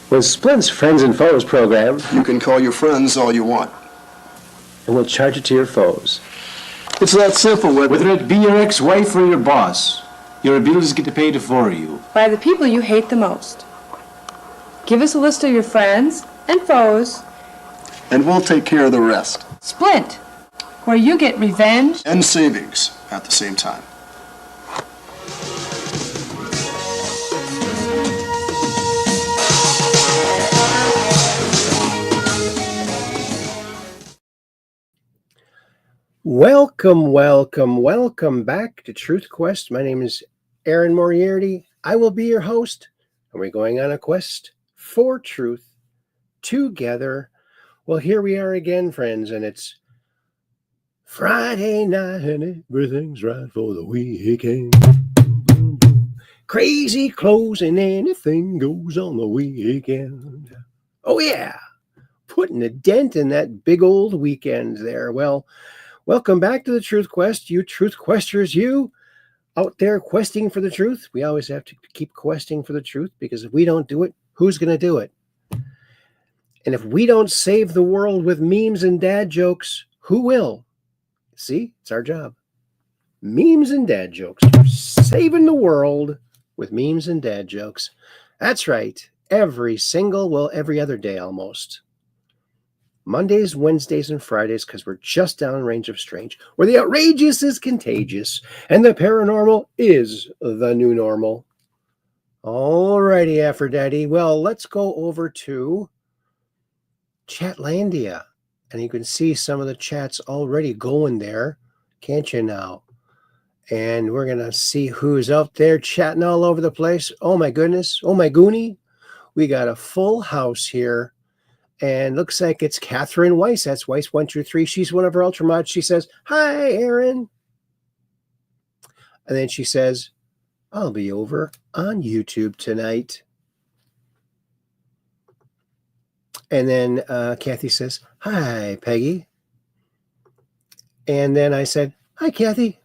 With Splint's Friends and Foes program, you can call your friends all you want. And we'll charge it to your foes. It's that simple, whether it be your ex-wife or your boss. Your abilities get paid for you. By the people you hate the most. Give us a list of your friends and foes. And we'll take care of the rest. Splint, where you get revenge and savings at the same time. Welcome back to Truth Quest. My name is Aaron Moriarity. I will be your host, and we're going on a quest for truth together. Well, here we are again, friends, and it's Friday night, and everything's right for the weekend. Crazy clothes and anything goes on the weekend. Oh, yeah. Putting a dent in that big old weekend there. Well, welcome back to the Truth Quest, you Truth Questers, you out there questing for the truth. We always have to keep questing for the truth, because if we don't do it, who's going to do it? And if we don't save the world with memes and dad jokes, who will? See, it's our job. Memes and dad jokes. Saving the world with memes and dad jokes. That's right. Every other day almost. Mondays, Wednesdays, and Fridays, because we're just downrange of strange, where the outrageous is contagious and the paranormal is the new normal. All righty, Aphrodite. Well, let's go over to Chatlandia. And you can see some of the chats already going there, can't you now? And we're going to see who's out there chatting all over the place. Oh, my goodness. Oh, my goonie. We got a full house here. And looks like it's Catherine Weiss. That's Weiss 123. She's one of our ultramods. She says, "Hi, Aaron." And then she says, "I'll be over on YouTube tonight." And then Kathy says, "Hi, Peggy." And then I said, "Hi, Kathy."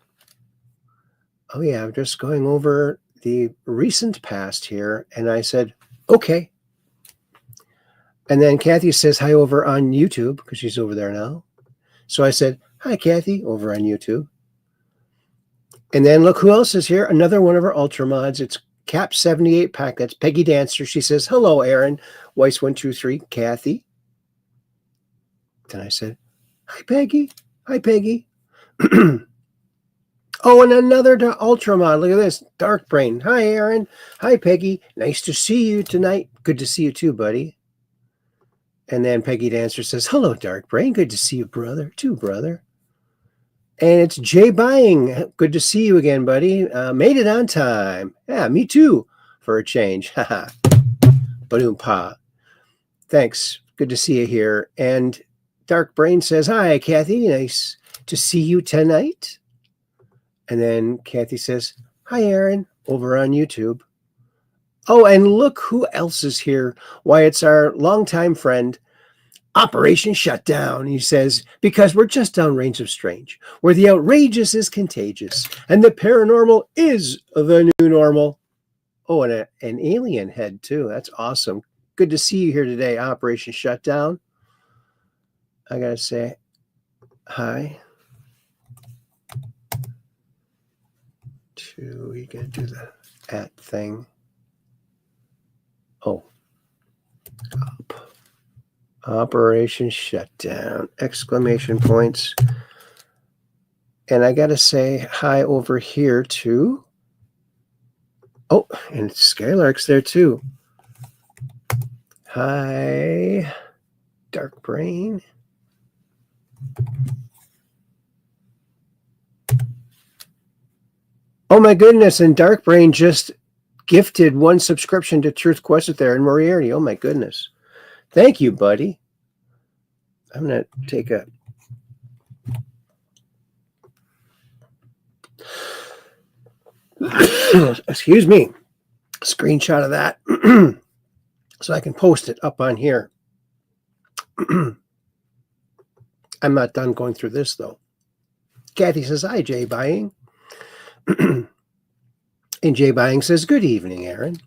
Oh, yeah, I'm just going over the recent past here. And I said, "Okay." And then Kathy says hi over on YouTube, because she's over there now. So I said, "Hi, Kathy," over on YouTube. And then look who else is here. Another one of our ultramods. It's Cap 78 Pack. That's Peggy Dancer. She says, "Hello, Aaron." Weiss 123, Kathy. Then I said, "Hi, Peggy." Hi, Peggy. Oh, and another ultramod. Look at this. Dark Brain. Hi, Aaron. Hi, Peggy. Nice to see you tonight. Good to see you too, buddy. And then Peggy Dancer says, "Hello, Dark Brain. Good to see you, brother. Too, brother." And it's Jay Buying. Good to see you again, buddy. Made it on time. Yeah, me too, for a change. Haha. Badoom pa. Thanks. Good to see you here. And Dark Brain says, "Hi, Kathy. Nice to see you tonight." And then Kathy says, "Hi, Aaron," over on YouTube. Oh, and look who else is here. Why, it's our longtime friend, Operation Shutdown. He says, "Because we're just downrange of strange, where the outrageous is contagious and the paranormal is the new normal." Oh, and an alien head too. That's awesome. Good to see you here today, Operation Shutdown. I gotta say hi. We gotta do the @ thing. Oh, Operation Shutdown, exclamation points. And I gotta say hi over here too. Oh, and Skylark's there too. Hi, Dark Brain. Oh my goodness, and Dark Brain just gifted 1 subscription to Truth Quest with Aaron Moriarity. Oh my goodness. Thank you, buddy. I'm going to take a excuse me, screenshot of that. so I can post it up on here. I'm not done going through this, though. Kathy says, hi, Jay Buying. And Jay Buying says, good evening, Aaron.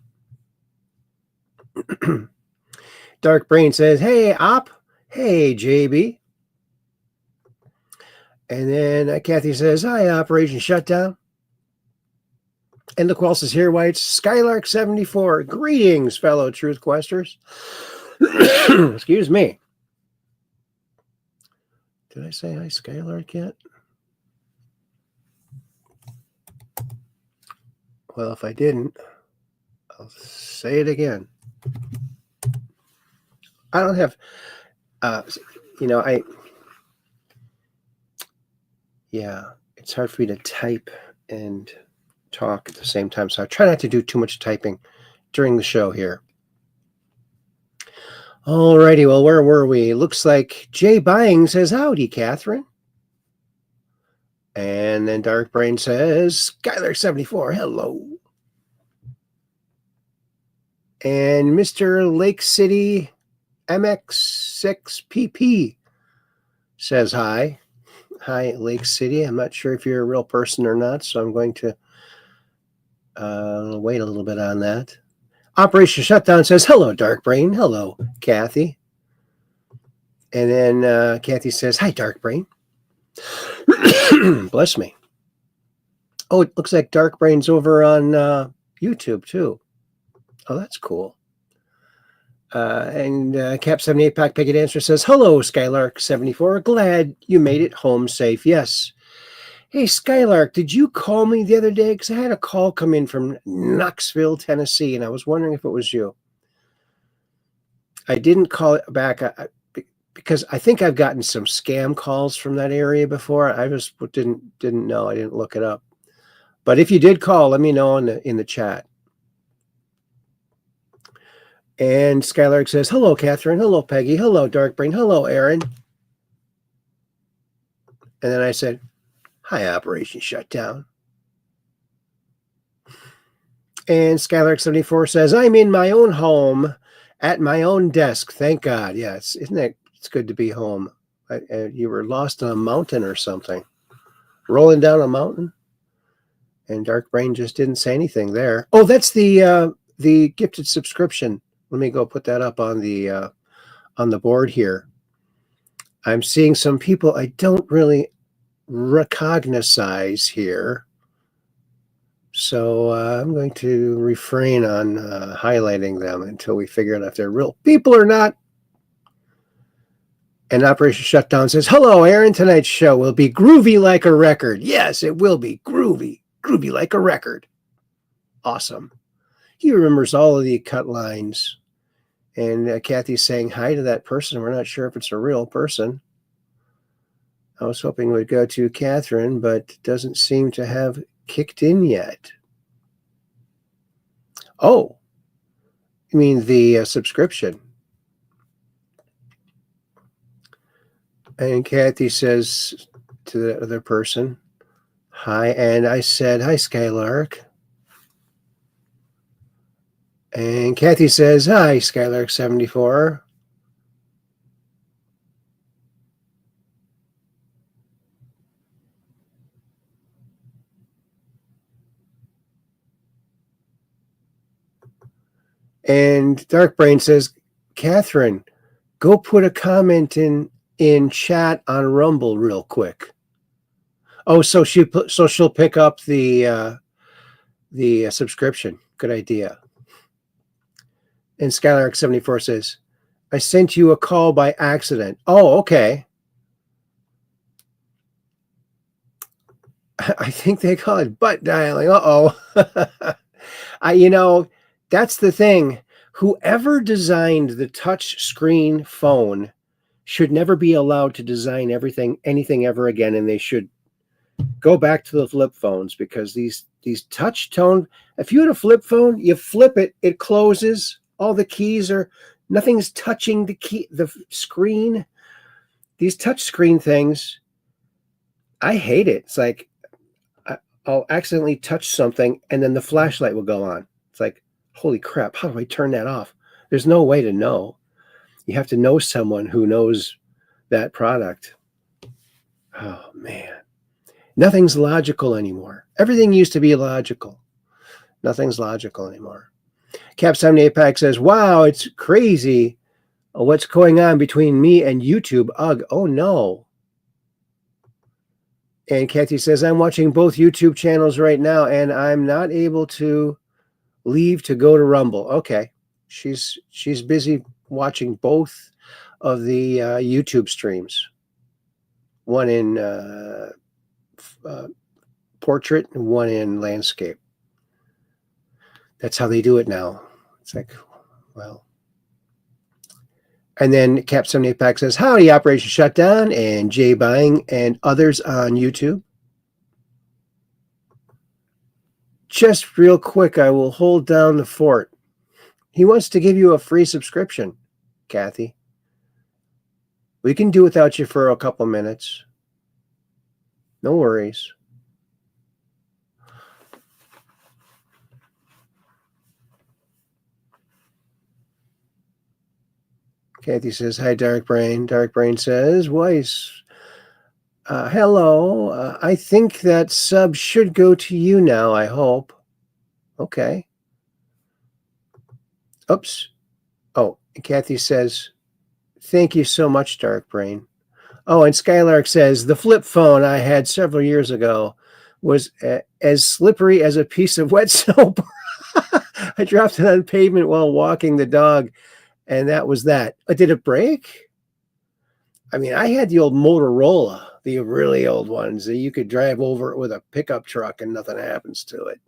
Dark Brain says, hey, Op. Hey, JB. And then Kathy says, hi, Operation Shutdown. And look who else is here, White. Skylark74. Greetings, fellow Truth Questers. Excuse me. Did I say hi, Skylark yet? Well, if I didn't, I'll say it again. I don't have, it's hard for me to type and talk at the same time. So I try not to do too much typing during the show here. Alrighty, well, where were we? Looks like Jay Buying says, howdy, Catherine. And then Dark Brain says, Skylar74, hello. And Mr. Lake City MX6PP says hi. Hi, Lake City. I'm not sure if you're a real person or not, so I'm going to wait a little bit on that. Operation Shutdown says, hello, Dark Brain. Hello, Kathy. And then Kathy says, hi, Dark Brain. Bless me. Oh, it looks like Dark Brain's over on YouTube, too. Oh, that's cool. And Cap78 Pack Picket Answer says, hello, Skylark74. Glad you made it home safe. Yes. Hey, Skylark, did you call me the other day? Because I had a call come in from Knoxville, Tennessee, and I was wondering if it was you. I didn't call it back because I think I've gotten some scam calls from that area before. I just didn't know. I didn't look it up. But if you did call, let me know in the chat. And Skylark says, hello, Catherine. Hello, Peggy. Hello, Dark Brain. Hello, Aaron. And then I said, hi, Operation Shutdown. And Skylark74 says, I'm in my own home at my own desk. Thank God. Yes. Isn't it? It's good to be home. You were lost on a mountain or something. Rolling down a mountain. And Dark Brain just didn't say anything there. Oh, that's the gifted subscription. Let me go put that up on the board here. I'm seeing some people I don't really recognize here. So I'm going to refrain on highlighting them until we figure out if they're real people or not. And Operation Shutdown says, hello, Aaron. Tonight's show will be groovy like a record. Yes, it will be groovy like a record. Awesome. He remembers all of the cut lines. And Kathy's saying hi to that person. We're not sure if it's a real person. I was hoping it would go to Catherine, but doesn't seem to have kicked in yet. Oh, you mean the subscription. And Kathy says to the other person, hi. And I said, hi, Skylark. And Kathy says, hi, Skylark74. And Dark Brain says, Catherine, go put a comment in chat on Rumble real quick. Oh, so she'll pick up the subscription. Good idea. And Skylark74 says, I sent you a call by accident. Oh, okay. I think they call it butt dialing. Uh-oh. That's the thing. Whoever designed the touch screen phone should never be allowed to design anything ever again. And they should go back to the flip phones, because these touch tone, if you had a flip phone, you flip it, it closes. All the keys nothing's touching the screen. These touch screen things, I hate it. It's like I'll accidentally touch something and then the flashlight will go on. It's like, holy crap, how do I turn that off? There's no way to know. You have to know someone who knows that product. Oh, man. Nothing's logical anymore. Everything used to be logical. Nothing's logical anymore. Cap78 says, wow, it's crazy what's going on between me and YouTube. Ugh, oh no. And Kathy says, I'm watching both YouTube channels right now, and I'm not able to leave to go to Rumble. Okay. She's busy watching both of the YouTube streams. One in portrait and one in landscape. That's how they do it now. It's like, well. And then Cap78 says, howdy, Operation Shutdown, and Jay Buying and others on YouTube. Just real quick, I will hold down the fort. He wants to give you a free subscription, Kathy. We can do without you for a couple minutes. No worries. Kathy says, hi, Dark Brain. Dark Brain says, Weiss, hello. I think that sub should go to you now, I hope. Okay. Oops. Oh, Kathy says, thank you so much, Dark Brain. Oh, and Skylark says, the flip phone I had several years ago was as slippery as a piece of wet soap. I dropped it on pavement while walking the dog, and that was that. Did it break? I mean, I had the old Motorola, the really old ones that you could drive over it with a pickup truck and nothing happens to it.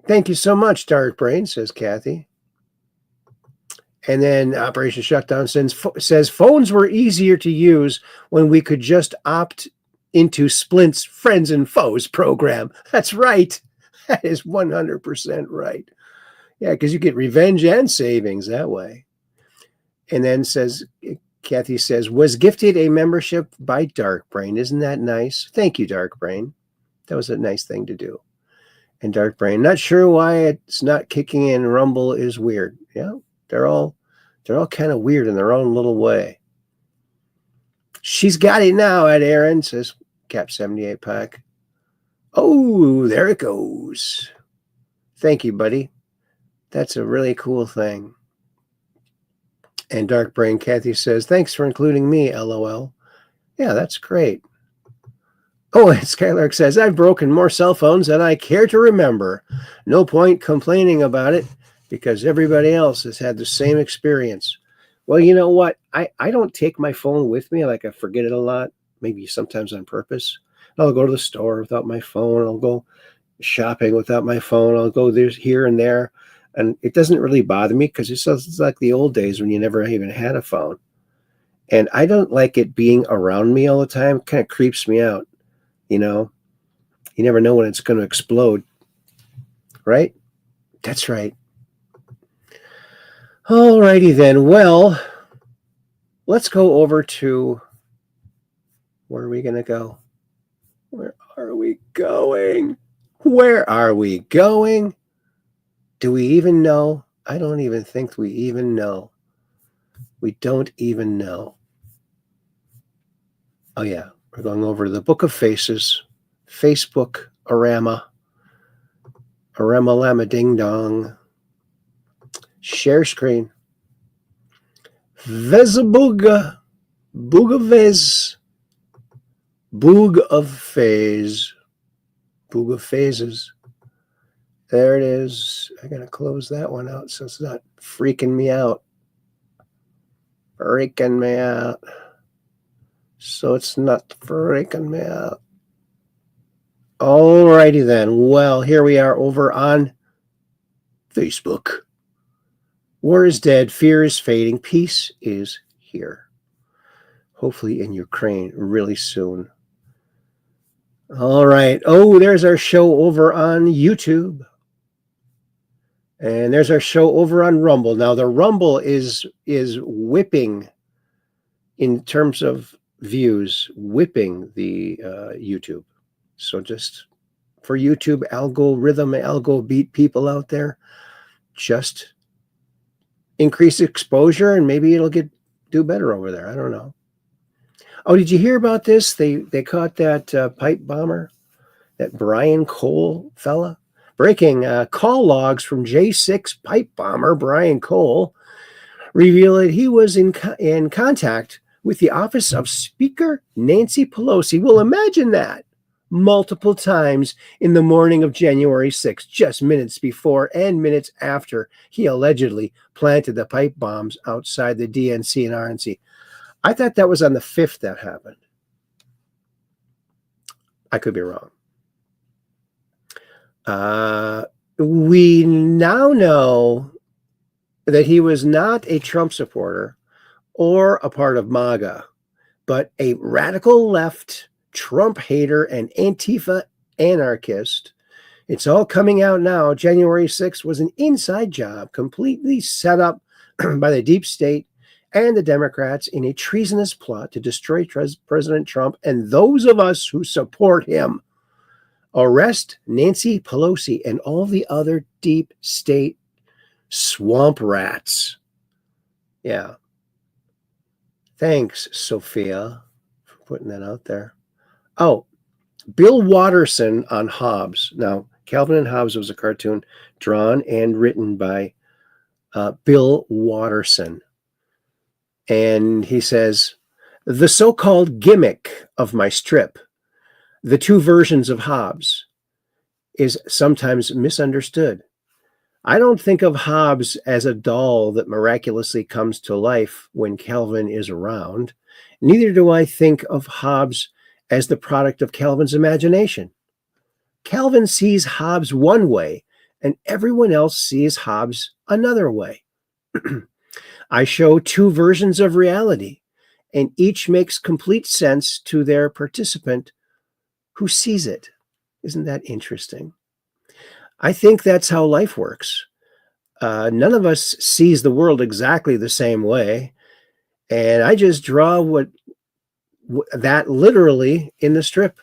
Thank you so much, Dark Brain, says Kathy. And then Operation Shutdown says phones were easier to use when we could just opt into Splint's Friends and Foes program. That's right. That is 100% right. Yeah, because you get revenge and savings that way. And then Kathy says, was gifted a membership by Dark Brain. Isn't that nice? Thank you, Dark Brain. That was a nice thing to do. And Dark Brain, not sure why it's not kicking in. Rumble is weird. Yeah. They're all kind of weird in their own little way. She's got it now, Ed Aaron, says Cap78 Pack. Oh, there it goes. Thank you, buddy. That's a really cool thing. And Dark Brain Kathy says, thanks for including me, LOL. Yeah, that's great. Oh, and Skylark says, I've broken more cell phones than I care to remember. No point complaining about it, because everybody else has had the same experience. Well, you know what? I don't take my phone with me. Like, I forget it a lot, maybe sometimes on purpose. I'll go to the store without my phone. I'll go shopping without my phone. I'll go here and there. And it doesn't really bother me because it's like the old days when you never even had a phone. And I don't like it being around me all the time. It kind of creeps me out, you know. You never know when it's going to explode. Right? That's right. All righty then. Well, let's go over to, where are we going to go? Where are we going? Where are we going? Do we even know? I don't even think we even know. We don't even know. Oh, yeah. We're going over to the Book of Faces, Facebook, Arama Lama Ding Dong, share screen, Vezabuga, Booga Vez, Boog of Phase, Boog of Phases. There it is. I got to close that one out so it's not freaking me out. Freaking me out. So it's not freaking me out. Alrighty then. Well, here we are over on Facebook. War is dead. Fear is fading. Peace is here. Hopefully in Ukraine really soon. All right. Oh, there's our show over on YouTube. And there's our show over on Rumble. Now, the Rumble is whipping, in terms of views, whipping the YouTube. So just for YouTube algo beat people out there, just increase exposure and maybe it'll do better over there. I don't know. Oh, did you hear about this? They caught that pipe bomber, that Brian Cole fella. Breaking call logs from J6 pipe bomber Brian Cole reveal that he was in contact with the office of Speaker Nancy Pelosi. Well, imagine that. Multiple times in the morning of January 6th, just minutes before and minutes after he allegedly planted the pipe bombs outside the DNC and RNC. I thought that was on the 5th that happened. I could be wrong. We now know that he was not a Trump supporter or a part of MAGA, but a radical left Trump hater and Antifa anarchist. It's all coming out now. January 6th was an inside job, completely set up by the deep state and the Democrats in a treasonous plot to destroy President Trump and those of us who support him. Arrest Nancy Pelosi and all the other deep state swamp rats. Yeah. Thanks, Sophia, for putting that out there. Oh, Bill Watterson on Hobbes. Now, Calvin and Hobbes was a cartoon drawn and written by Bill Watterson. And he says, the so-called gimmick of my strip, the two versions of Hobbes, is sometimes misunderstood. I don't think of Hobbes as a doll that miraculously comes to life when Calvin is around. Neither do I think of Hobbes as the product of Calvin's imagination. Calvin sees Hobbes one way, and everyone else sees Hobbes another way. I show two versions of reality, and each makes complete sense to their participant who sees it. Isn't that interesting? I think that's how life works. None of us sees the world exactly the same way, and I just draw that literally in the strip.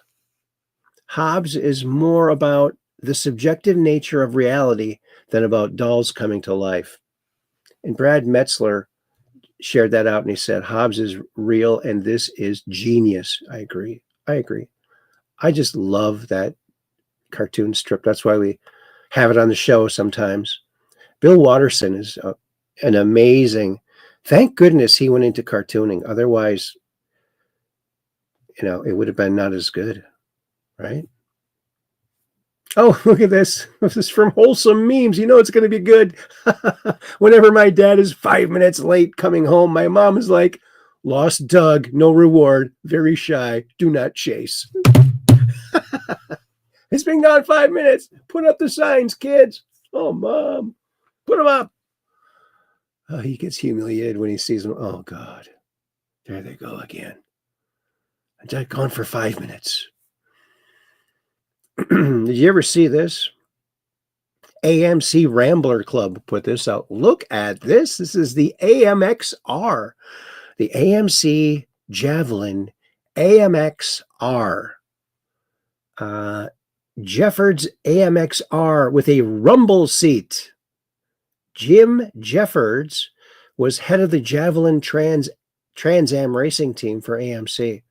Hobbes is more about the subjective nature of reality than about dolls coming to life. And Brad Metzler shared that out and he said, Hobbes is real and this is genius. I agree. I just love that cartoon strip. That's why we have it on the show sometimes. Bill Watterson is an amazing, thank goodness he went into cartooning. Otherwise, it would have been not as good, right? Oh, look at this. This is from Wholesome Memes. It's going to be good. Whenever my dad is 5 minutes late coming home, my mom is like, lost Doug, no reward, very shy, do not chase. It's been gone 5 minutes. Put up the signs, kids. Oh, Mom, put them up. Oh, he gets humiliated when he sees them. Oh, God. There they go again. I'm gone for 5 minutes. Did you ever see this? AMC Rambler Club put this out. Look at this. This is the AMXR. The AMC Javelin AMXR. Jeffords AMXR with a rumble seat. Jim Jeffords was head of the Javelin Trans Am racing team for AMC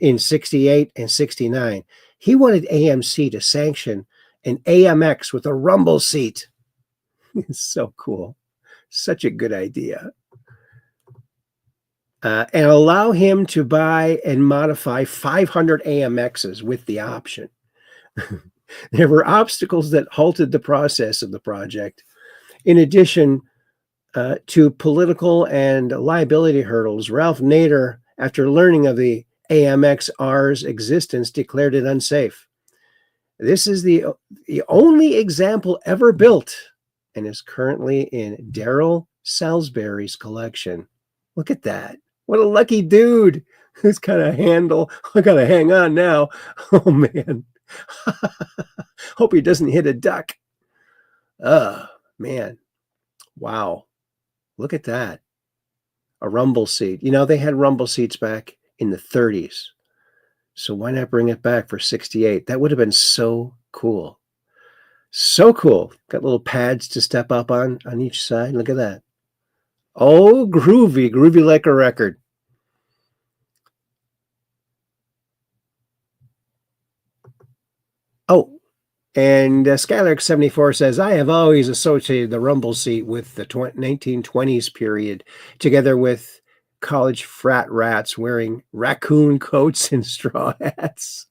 in 68 and 69. He wanted AMC to sanction an AMX with a rumble seat. It's so cool. Such a good idea. And allow him to buy and modify 500 AMXs with the option. There were obstacles that halted the process of the project. In addition to political and liability hurdles, Ralph Nader, after learning of the AMXR's existence, declared it unsafe. This is the only example ever built and is currently in Daryl Salisbury's collection. Look at that. What a lucky dude. Who's got a handle? I got to hang on now. Oh, man. Hope he doesn't hit a duck. Oh, man. Wow. Look at that. A rumble seat. They had rumble seats back in the 30s. So why not bring it back for 68? That would have been so cool. So cool. Got little pads to step up on each side. Look at that. Oh, groovy. Groovy like a record. Oh, and Skylark74 says, I have always associated the rumble seat with the 1920s period, together with college frat rats wearing raccoon coats and straw hats.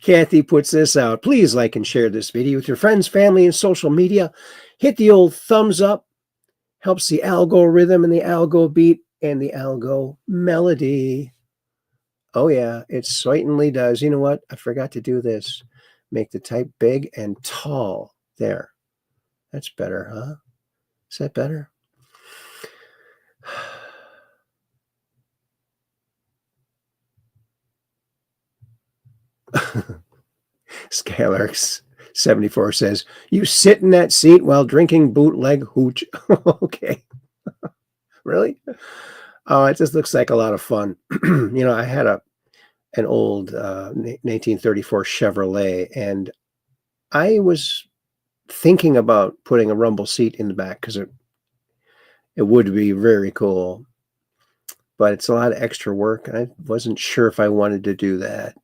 Kathy puts this out. Please like and share this video with your friends, family, and social media. Hit the old thumbs up. Helps the algo rhythm and the algo beat and the algo melody. Oh, yeah, it certainly does. You know what? I forgot to do this. Make the type big and tall. There. That's better, huh? Is that better? Skylarks74 says, you sit in that seat while drinking bootleg hooch. Okay. Really? Oh, it just looks like a lot of fun. I had an old 1934 Chevrolet, and I was thinking about putting a rumble seat in the back because it would be very cool. But it's a lot of extra work, and I wasn't sure if I wanted to do that.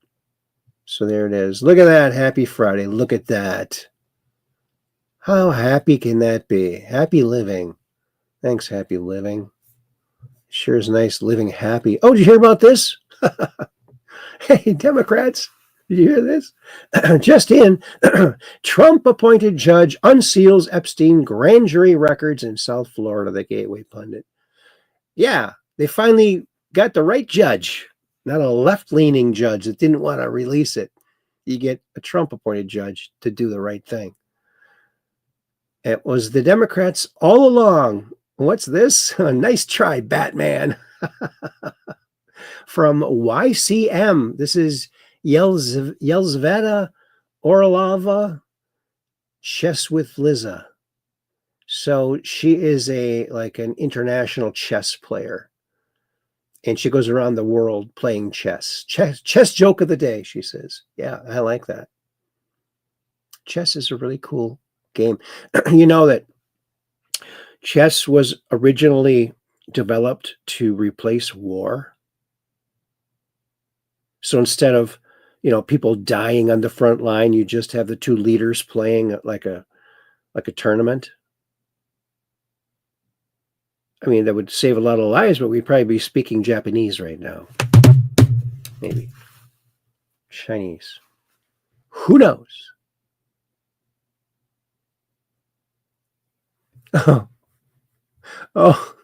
So there it is. Look at that. Happy Friday. Look at that. How happy can that be? Happy living. Thanks, happy living. Sure is nice living happy. Oh, did you hear about this? Hey, Democrats, did you hear this? Just in, Trump-appointed judge unseals Epstein grand jury records in South Florida, the Gateway Pundit. Yeah, they finally got the right judge, not a left-leaning judge that didn't want to release it. You get a Trump-appointed judge to do the right thing. It was the Democrats all along. What's this? Nice try, Batman. From YCM. This is Yelzaveta Orlova Chess with Liza. So she is an international chess player. And she goes around the world playing chess. Chess joke of the day, she says. Yeah, I like that. Chess is a really cool game. You know that chess was originally developed to replace war. So instead of, people dying on the front line, you just have the two leaders playing like a tournament. I mean, that would save a lot of lives, but we'd probably be speaking Japanese right now. Maybe. Chinese. Who knows? Oh,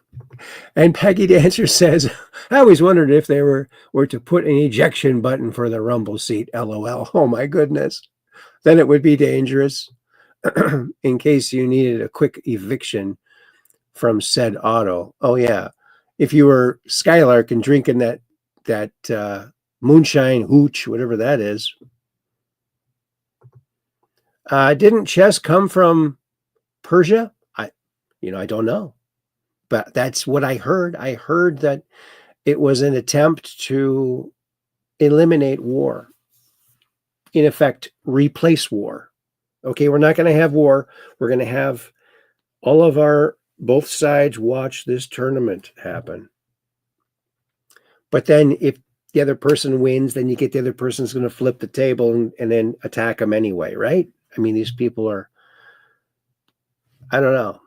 and Peggy Dancer says, I always wondered if they were to put an ejection button for the rumble seat, LOL. Oh, my goodness. Then it would be dangerous in case you needed a quick eviction from said auto. Oh, yeah. If you were Skylark and drinking that moonshine hooch, whatever that is. Didn't chess come from Persia? I don't know. But that's what I heard. I heard that it was an attempt to eliminate war. In effect, replace war. Okay, we're not going to have war. We're going to have all of both sides watch this tournament happen. But then if the other person wins, then you get the other person's going to flip the table and then attack them anyway, right? I mean, these people are, I don't know.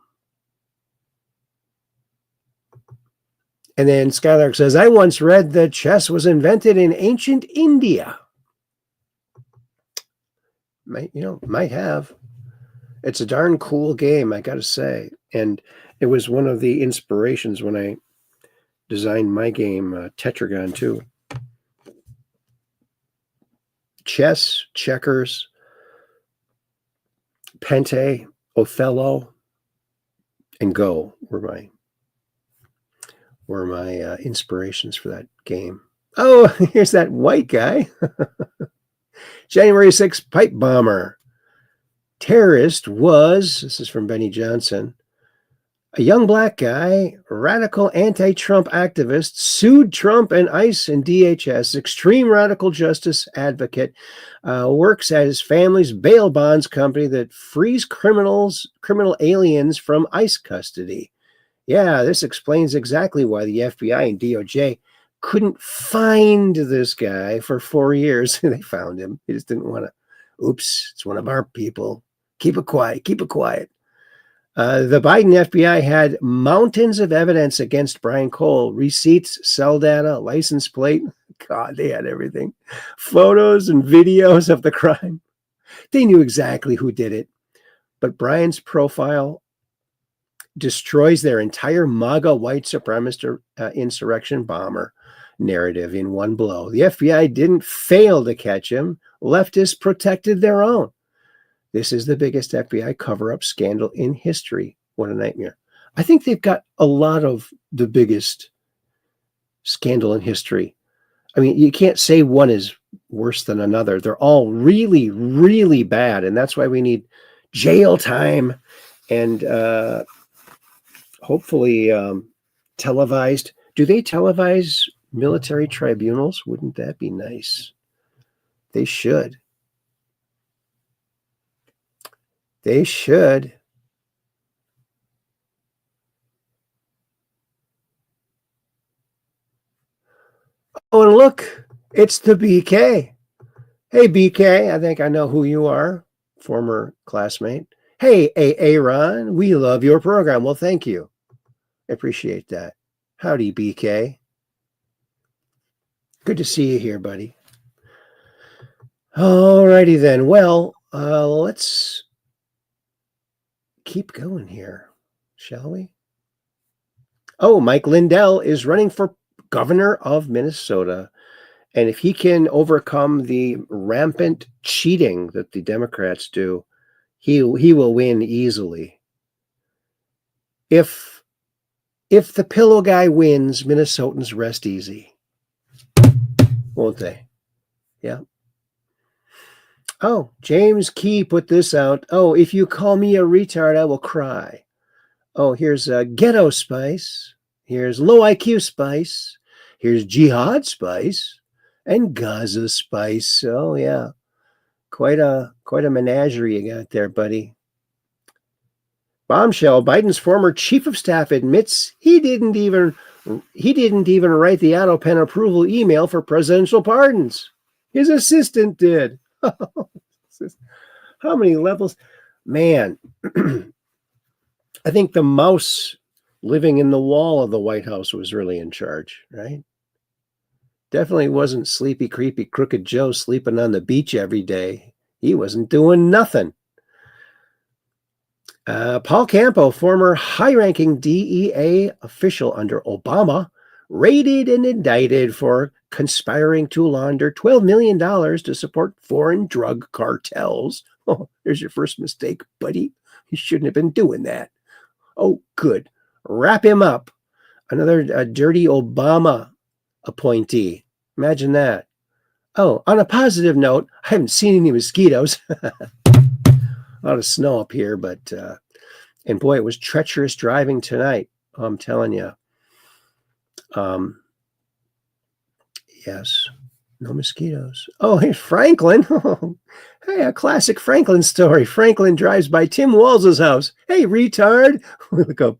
And then Skylark says, I once read that chess was invented in ancient India. Might have. It's a darn cool game, I got to say. And it was one of the inspirations when I designed my game, Tetragon 2. Chess, checkers, Pente, Othello, and Go were my inspirations for that game. Oh, here's that white guy. January 6th pipe bomber. Terrorist was, this is from Benny Johnson, A young black guy, radical anti-Trump activist, sued Trump and ICE and DHS, extreme radical justice advocate, works at his family's bail bonds company that frees criminal aliens from ICE custody. Yeah, this explains exactly why the FBI and DOJ couldn't find this guy for 4 years. They found him. He just didn't want to. Oops, it's one of our people. Keep it quiet. Keep it quiet. The Biden FBI had mountains of evidence against Brian Cole, receipts, cell data, license plate. God, they had everything. Photos and videos of the crime. They knew exactly who did it. But Brian's profile destroys their entire MAGA white supremacist insurrection bomber narrative in one blow. The FBI didn't fail to catch him. Leftists protected their own. This is the biggest FBI cover-up scandal in history. What a nightmare. I think they've got a lot of the biggest scandal in history. I mean, you can't say one is worse than another. They're all really, really bad. And that's why we need jail time and hopefully televised. Do they televise military tribunals? Wouldn't that be nice? They should. They should. Oh, and look, it's the BK. Hey, BK, I think I know who you are, former classmate. Hey, Aaron, we love your program. Well, thank you. I appreciate that. Howdy, BK. Good to see you here, buddy. All righty then. Well, let's keep going here, shall we? Oh, Mike Lindell is running for governor of Minnesota. And if he can overcome the rampant cheating that the Democrats do, he will win easily. If the pillow guy wins, Minnesotans rest easy. Won't they? Yeah. Oh, James Key put this out. Oh, if you call me a retard, I will cry. Oh, here's ghetto spice. Here's low IQ spice. Here's jihad spice. And Gaza spice. Oh, yeah. Quite a menagerie you got there, buddy. Bombshell, Biden's former chief of staff admits he didn't even write the auto pen approval email for presidential pardons. His assistant did. How many levels? Man, I think the mouse living in the wall of the White House was really in charge, right? Definitely wasn't sleepy, creepy, crooked Joe sleeping on the beach every day. He wasn't doing nothing. Paul Campo, former high-ranking DEA official under Obama, raided and indicted for conspiring to launder $12 million to support foreign drug cartels. Oh, there's your first mistake, buddy. You shouldn't have been doing that. Oh, good. Wrap him up. Another dirty Obama appointee. Imagine that. Oh, on a positive note, I haven't seen any mosquitoes. A lot of snow up here, but and boy, it was treacherous driving tonight. I'm telling you. Yes, no mosquitoes. Oh, here's Franklin. Hey, a classic Franklin story. Franklin drives by Tim Walz's house. Hey, retard. Look how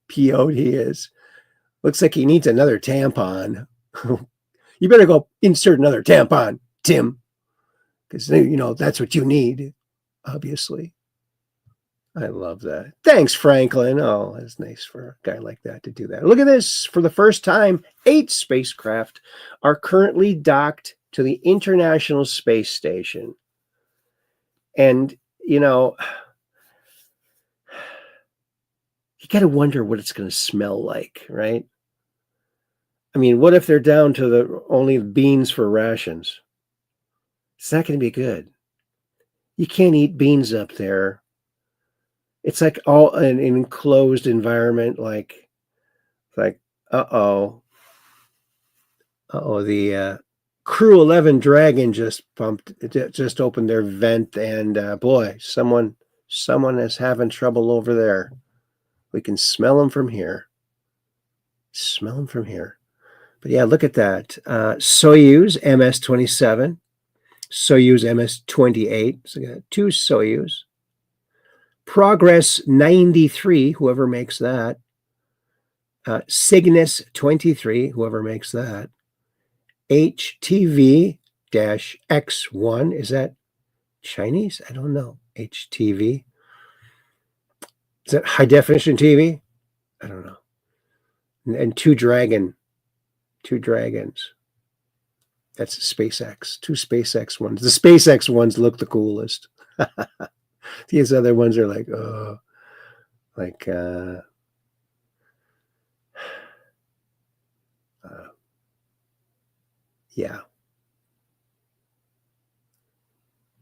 PO'd he is. Looks like he needs another tampon. You better go insert another tampon, Tim, because that's what you need. Obviously. I love that. Thanks, Franklin. Oh, that's nice for a guy like that to do that. Look at this. For the first time, 8 spacecraft are currently docked to the International Space Station. And, you got to wonder what it's going to smell like, right? I mean, what if they're down to the only beans for rations? It's not going to be good. You can't eat beans up there. It's like all an enclosed environment, like the Crew 11 Dragon just opened their vent, and boy, someone is having trouble over there. We can smell them from here. Smell them from here. But yeah, look at that. Soyuz MS-27, Soyuz MS-28. So we got 2 Soyuz. Progress 93, whoever makes that. Cygnus 23, whoever makes that. HTV-X1, is that Chinese? I don't know. HTV. Is that high definition TV? I don't know. And 2 dragons. That's SpaceX. 2 SpaceX ones. The SpaceX ones look the coolest. These other ones are like, yeah.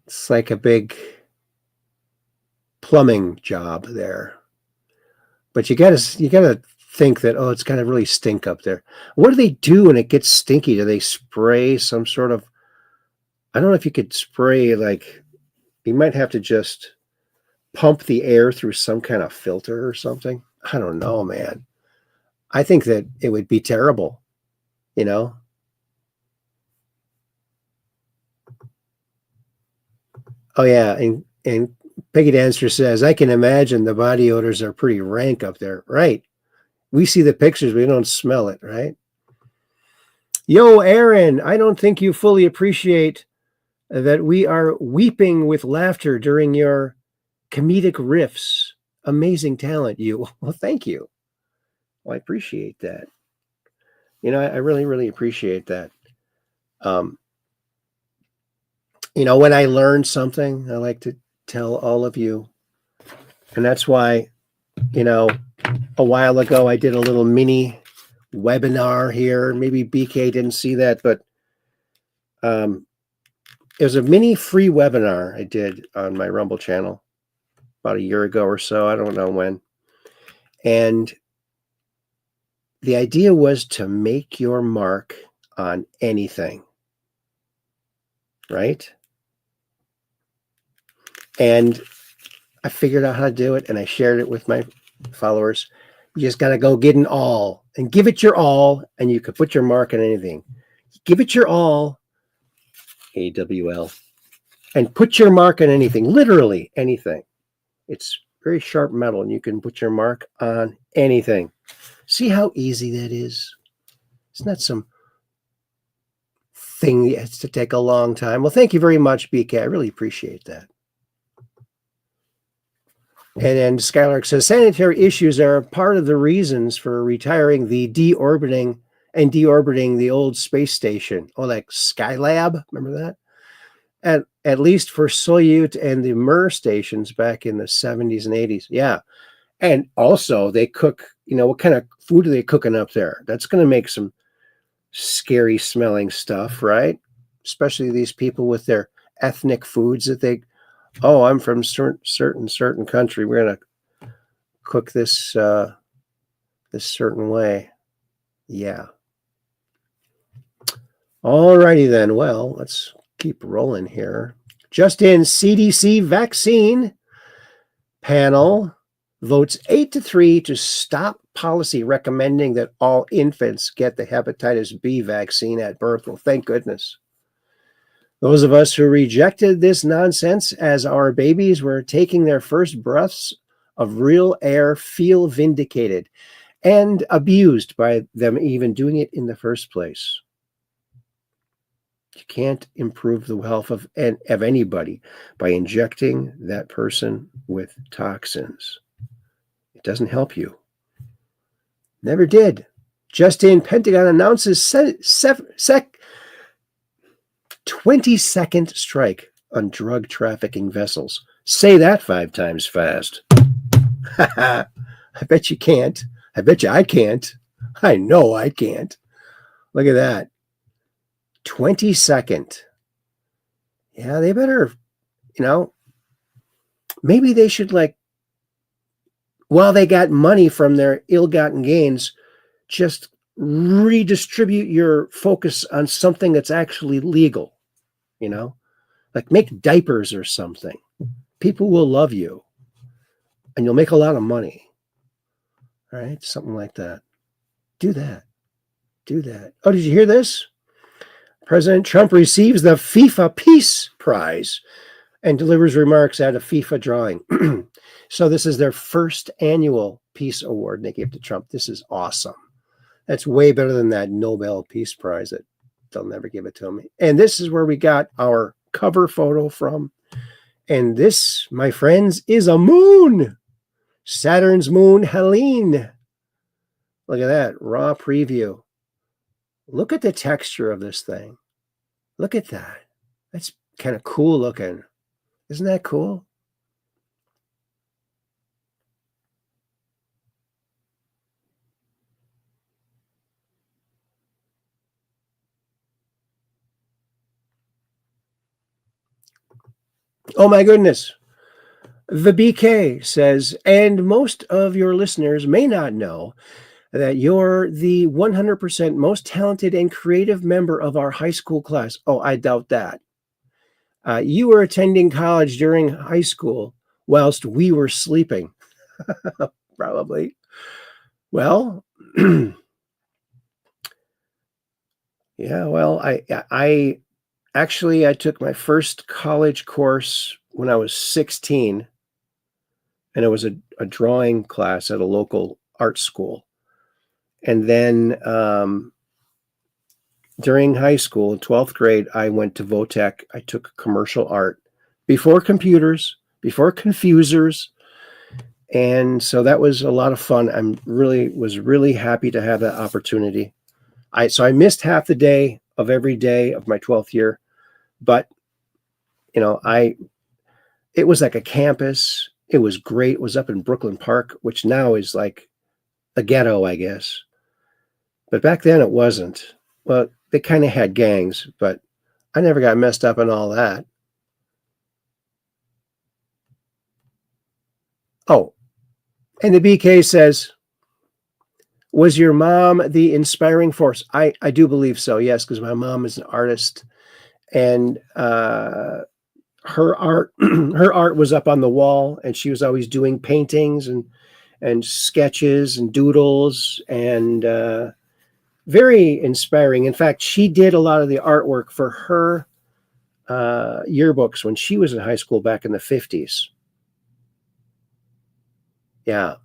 It's like a big plumbing job there. But you gotta think that, oh, it's gotta really stink up there. What do they do when it gets stinky? Do they spray some sort of, I don't know if you could spray, like, you might have to just pump the air through some kind of filter or something. I don't know, man. I think that it would be terrible, you know? Oh yeah, and Peggy Dancer says, I can imagine the body odors are pretty rank up there. Right. We see the pictures, we don't smell it, right? Yo, Aaron, I don't think you fully appreciate that we are weeping with laughter during your comedic riffs. Amazing talent, you. Well, thank you. Well, I appreciate that. You know, I really, really appreciate that. You know, when I learn something, I like to tell all of you. And that's why, you know, a while ago, I did a little mini webinar here. Maybe BK didn't see that, but it was a mini free webinar I did on my Rumble channel about a year ago or so. I don't know when. And the idea was to make your mark on anything, right? And I figured out how to do it, and I shared it with my followers. You just got to go get an all and give it your all, and you could put your mark on anything. Give it your all, AWL, and put your mark on anything, literally anything. It's very sharp metal, and you can put your mark on anything. See how easy that is? It's not some thing that has to take a long time. Well, thank you very much, BK. I really appreciate that. And then Skylark says, sanitary issues are part of the reasons for retiring the deorbiting the old space station. Oh, like Skylab, remember that? At least for Soyuz and the Mir stations back in the 70s and 80s. Yeah. And also they cook, you know, what kind of food are they cooking up there? That's going to make some scary smelling stuff, right? Especially these people with their ethnic foods that they, oh, I'm from certain country. We're going to cook this this certain way. Yeah. All righty then. Well, let's keep rolling here. Just in, CDC vaccine panel votes 8-3 to stop policy recommending that all infants get the hepatitis B vaccine at birth. Well, thank goodness. Those of us who rejected this nonsense as our babies were taking their first breaths of real air feel vindicated and abused by them even doing it in the first place. You can't improve the health of anybody by injecting that person with toxins. It doesn't help you. Never did. Just in, Pentagon announces 22nd strike on drug trafficking vessels. Say that 5 times fast. I bet you can't. I bet you I can't. I know I can't. Look at that. 22nd. Yeah, they better, you know, maybe they should, like, while they got money from their ill-gotten gains, just redistribute your focus on something that's actually legal, you know, like make diapers or something. People will love you and you'll make a lot of money. right? Something like that. Do that. Do that. Oh, did you hear this? President Trump receives the FIFA Peace Prize and delivers remarks at a FIFA drawing. So this is their first annual Peace Award they gave to Trump. This is awesome. That's way better than that Nobel Peace Prize that they'll never give it to me. And this is where we got our cover photo from. And this, my friends, is a moon. Saturn's moon, Helene. Look at that, raw preview. Look at the texture of this thing. Look at that. That's kind of cool looking. Isn't that cool? Oh my goodness. The BK says, and most of your listeners may not know that you're the 100% most talented and creative member of our high school class. Oh, I doubt that. You were attending college during high school whilst we were sleeping. Probably. Well, yeah, well, I actually, I took my first college course when I was 16, and it was a drawing class at a local art school. And then during high school, in 12th grade, I went to Votech. I took commercial art before computers, before confusers. And so that was a lot of fun. I was really happy to have that opportunity. So I missed half the day of every day of my 12th year, but it was like a campus. It was great. It was up in Brooklyn Park, which now is like a ghetto, I guess. But back then it wasn't. Well, they kind of had gangs, but I never got messed up in all that. Oh, and the BK says, was your mom the inspiring force? I do believe so, yes, because my mom is an artist, and her art was up on the wall, and she was always doing paintings and sketches and doodles, and very inspiring. In fact, she did a lot of the artwork for her yearbooks when she was in high school back in the 50s. Yeah.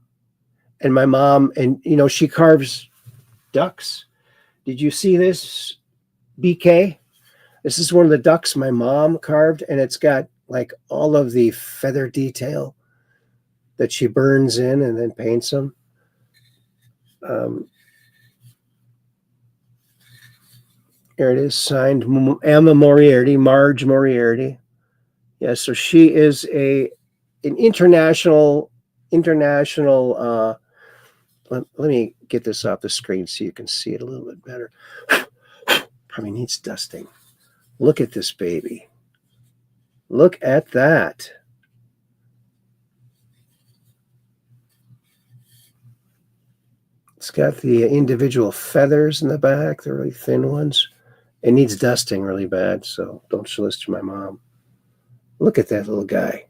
And my mom, and she carves ducks. Did you see this, BK? This is one of the ducks my mom carved, and it's got like all of the feather detail that she burns in and then paints them. Here it is, signed Emma Moriarty, Marge Moriarty. Yeah, so she is an international. Let me get this off the screen so you can see it a little bit better. Probably needs dusting. Look at this baby. Look at that. It's got the individual feathers in the back, the really thin ones. It needs dusting really bad, so don't show this to my mom. Look at that little guy.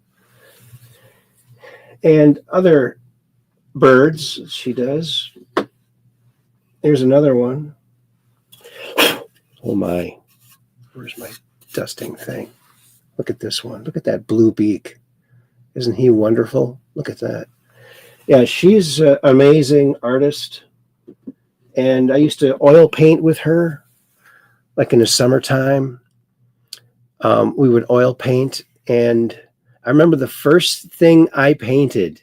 And other birds she does. There's another one. Oh my. Where's my dusting thing? Look at this one. Look at that blue beak. Isn't he wonderful? Look at that. Yeah, she's an amazing artist. And I used to oil paint with her, like in the summertime. We would oil paint. And I remember the first thing I painted,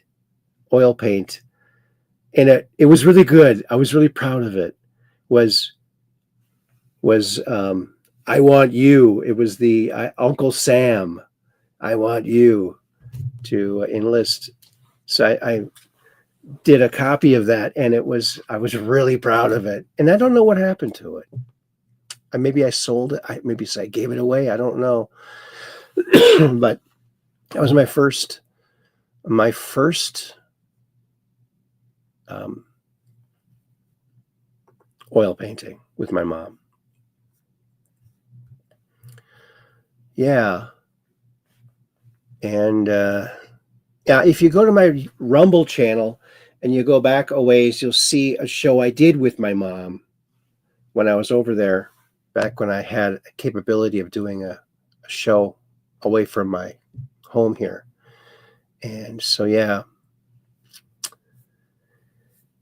oil paint, and it was really good. I was really proud of it. Was I Want You. It was the Uncle Sam. I Want You to enlist. So I did a copy of that, and I was really proud of it. And I don't know what happened to it. Maybe I sold it. Maybe I gave it away. I don't know. But that was my first oil painting with my mom. Yeah. And if you go to my Rumble channel and you go back a ways, you'll see a show I did with my mom when I was over there, back when I had a capability of doing a show away from my home here. And so, yeah,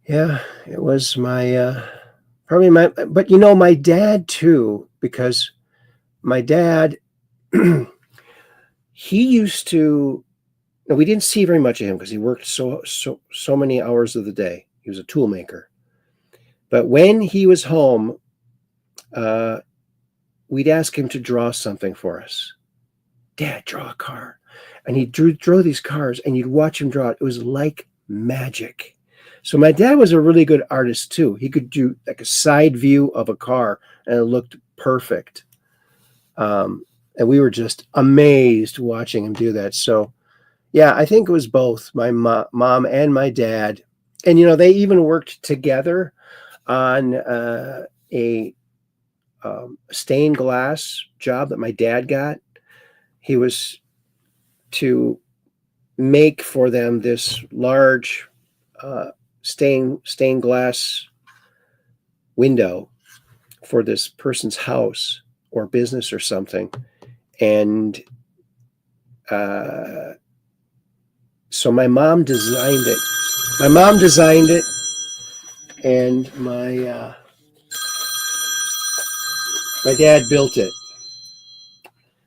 it was my, probably my, but my dad too, because my dad, he used to, no, we didn't see very much of him because he worked so many hours of the day. He was a tool maker. But when he was home, we'd ask him to draw something for us. Dad, draw a car. And he drew these cars, and you'd watch him draw it. It was like magic. So my dad was a really good artist too. He could do like a side view of a car, and it looked perfect. And we were just amazed watching him do that. So, yeah, I think it was both my mom and my dad. And, they even worked together on a stained glass job that my dad got. He was to make for them this large stained glass window for this person's house or business or something. And so my mom designed it. And my dad built it.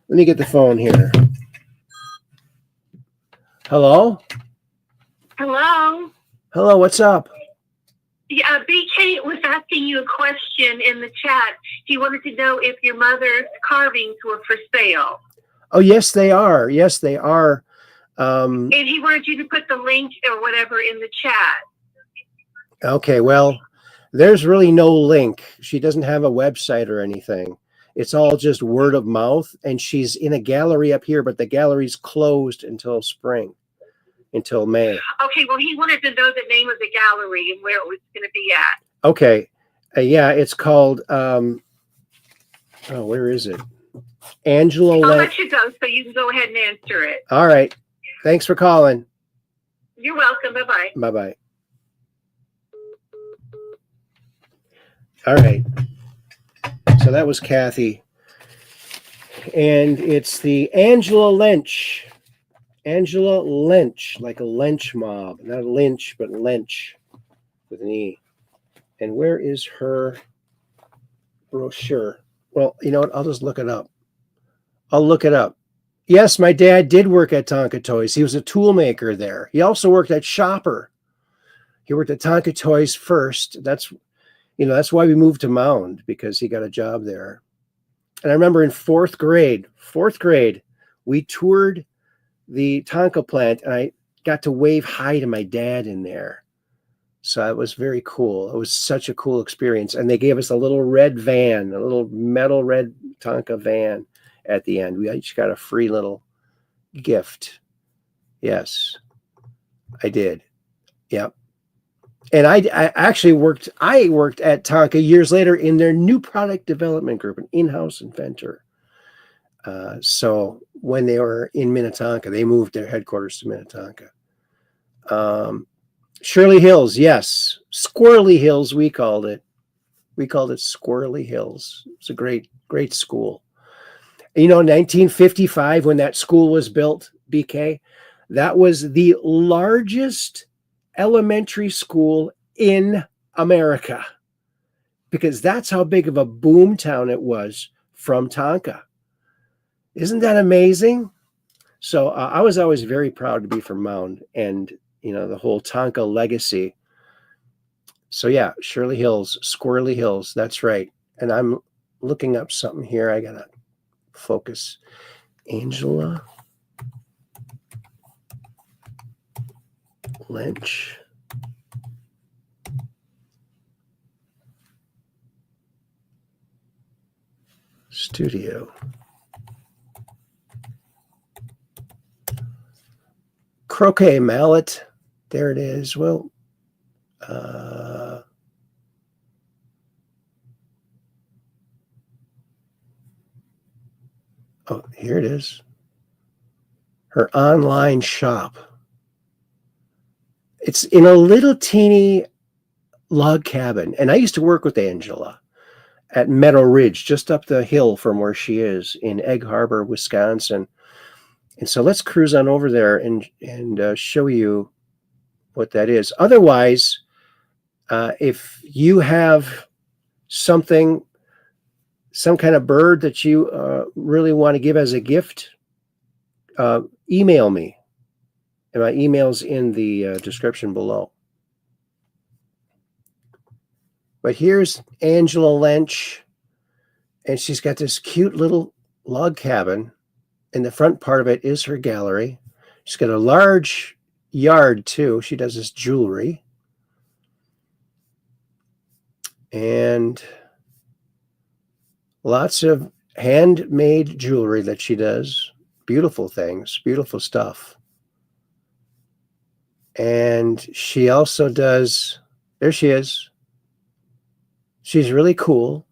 Let me get the phone here. Hello? Hello, what's up? Yeah, BK was asking you a question in the chat. He wanted to know if your mother's carvings were for sale. Oh, yes, they are. And he wanted you to put the link or whatever in the chat. Okay, well, there's really no link. She doesn't have a website or anything. It's all just word of mouth, and she's in a gallery up here, but the gallery's closed until spring, until May. Okay, well, he wanted to know the name of the gallery and where it was going to be at. Okay, yeah, it's called, where is it? Angela I'll let you go so you can go ahead and answer it. All right. Thanks for calling. You're welcome. Bye-bye. Bye-bye. All right. So that was Kathy. And it's the Angela Lynch. Angela Lynch, like a lynch mob. Not a lynch, but lynch with an E. And where is her brochure? Well, you know what? I'll just look it up. Yes, my dad did work at Tonka Toys. He was a tool maker there. He also worked at Shopper. He worked at Tonka Toys first. That's why we moved to Mound, because he got a job there. And I remember in fourth grade, we toured the Tonka plant, and I got to wave hi to my dad in there. So it was very cool. It was such a cool experience. And they gave us a little red van, a little metal red Tonka van at the end. We each got a free little gift. Yes, I did. Yep. And I actually worked at Tonka years later in their new product development group, an in-house inventor. So when they were in Minnetonka, they moved their headquarters to Minnetonka. Shirley Hills, yes. Squirrely Hills, we called it. We called it Squirrely Hills. It's a great school. In 1955, when that school was built, BK, that was the largest elementary school in America, because that's how big of a boom town it was from Tonka. Isn't that amazing? So I was always very proud to be from Mound and, the whole Tonka legacy. So yeah, Shirley Hills, Squirrely Hills. That's right. And I'm looking up something here. I got to focus. Angela Lynch. Studio. Croquet mallet. There it is. Well, here it is. Her online shop. It's in a little teeny log cabin. And I used to work with Angela at Meadow Ridge, just up the hill from where she is in Egg Harbor, Wisconsin. And so let's cruise on over there and show you what that is. Otherwise, if you have something, some kind of bird that you really want to give as a gift, email me. And my email's in the description below. But here's Angela Lynch, and she's got this cute little log cabin. And the front part of it is her gallery. She's got a large yard, too. She does this jewelry. And lots of handmade jewelry that she does. Beautiful things, beautiful stuff. And she also does, there she is. She's really cool.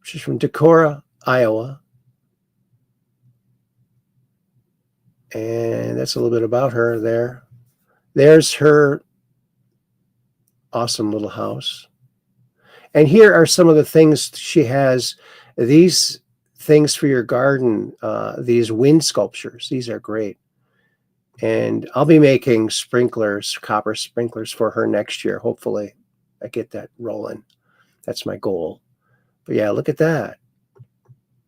She's from Decorah, Iowa. And that's a little bit about her there. There's her awesome little house. And here are some of the things she has. These things for your garden, these wind sculptures. These are great. And I'll be making sprinklers, copper sprinklers for her next year. Hopefully I get that rolling. That's my goal. But yeah, look at that.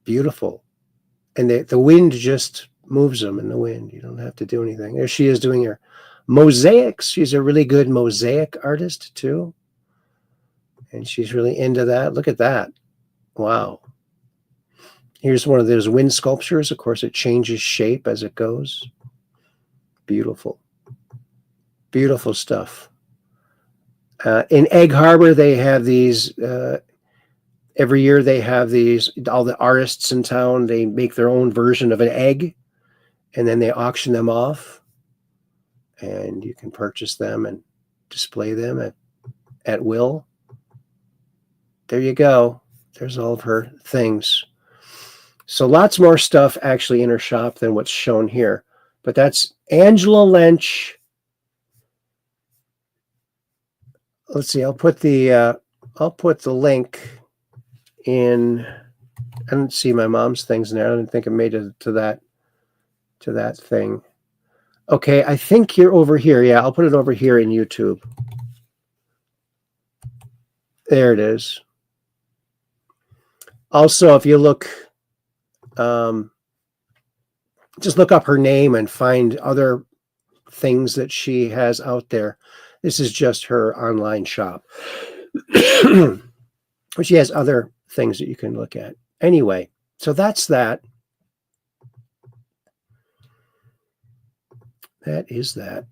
Beautiful. And the wind just moves them in the wind. You don't have to do anything. There she is doing her mosaics. She's a really good mosaic artist too. And she's really into that. Look at that. Wow. Here's one of those wind sculptures. Of course, it changes shape as it goes. Beautiful. Beautiful stuff. In Egg Harbor, they have these, every year they have these, all the artists in town, they make their own version of an egg, and then they auction them off, and you can purchase them and display them at will. There you go. There's all of her things. So lots more stuff actually in her shop than what's shown here. But that's Angela Lynch. Let's see. I'll put the link in. I don't see my mom's things in there. I don't think I made it to that thing. Okay, I think you're over here. Yeah, I'll put it over here in YouTube. There it is. Also, if you look, just look up her name and find other things that she has out there. This is just her online shop. But she has other things that you can look at. Anyway, so that's that. That is that.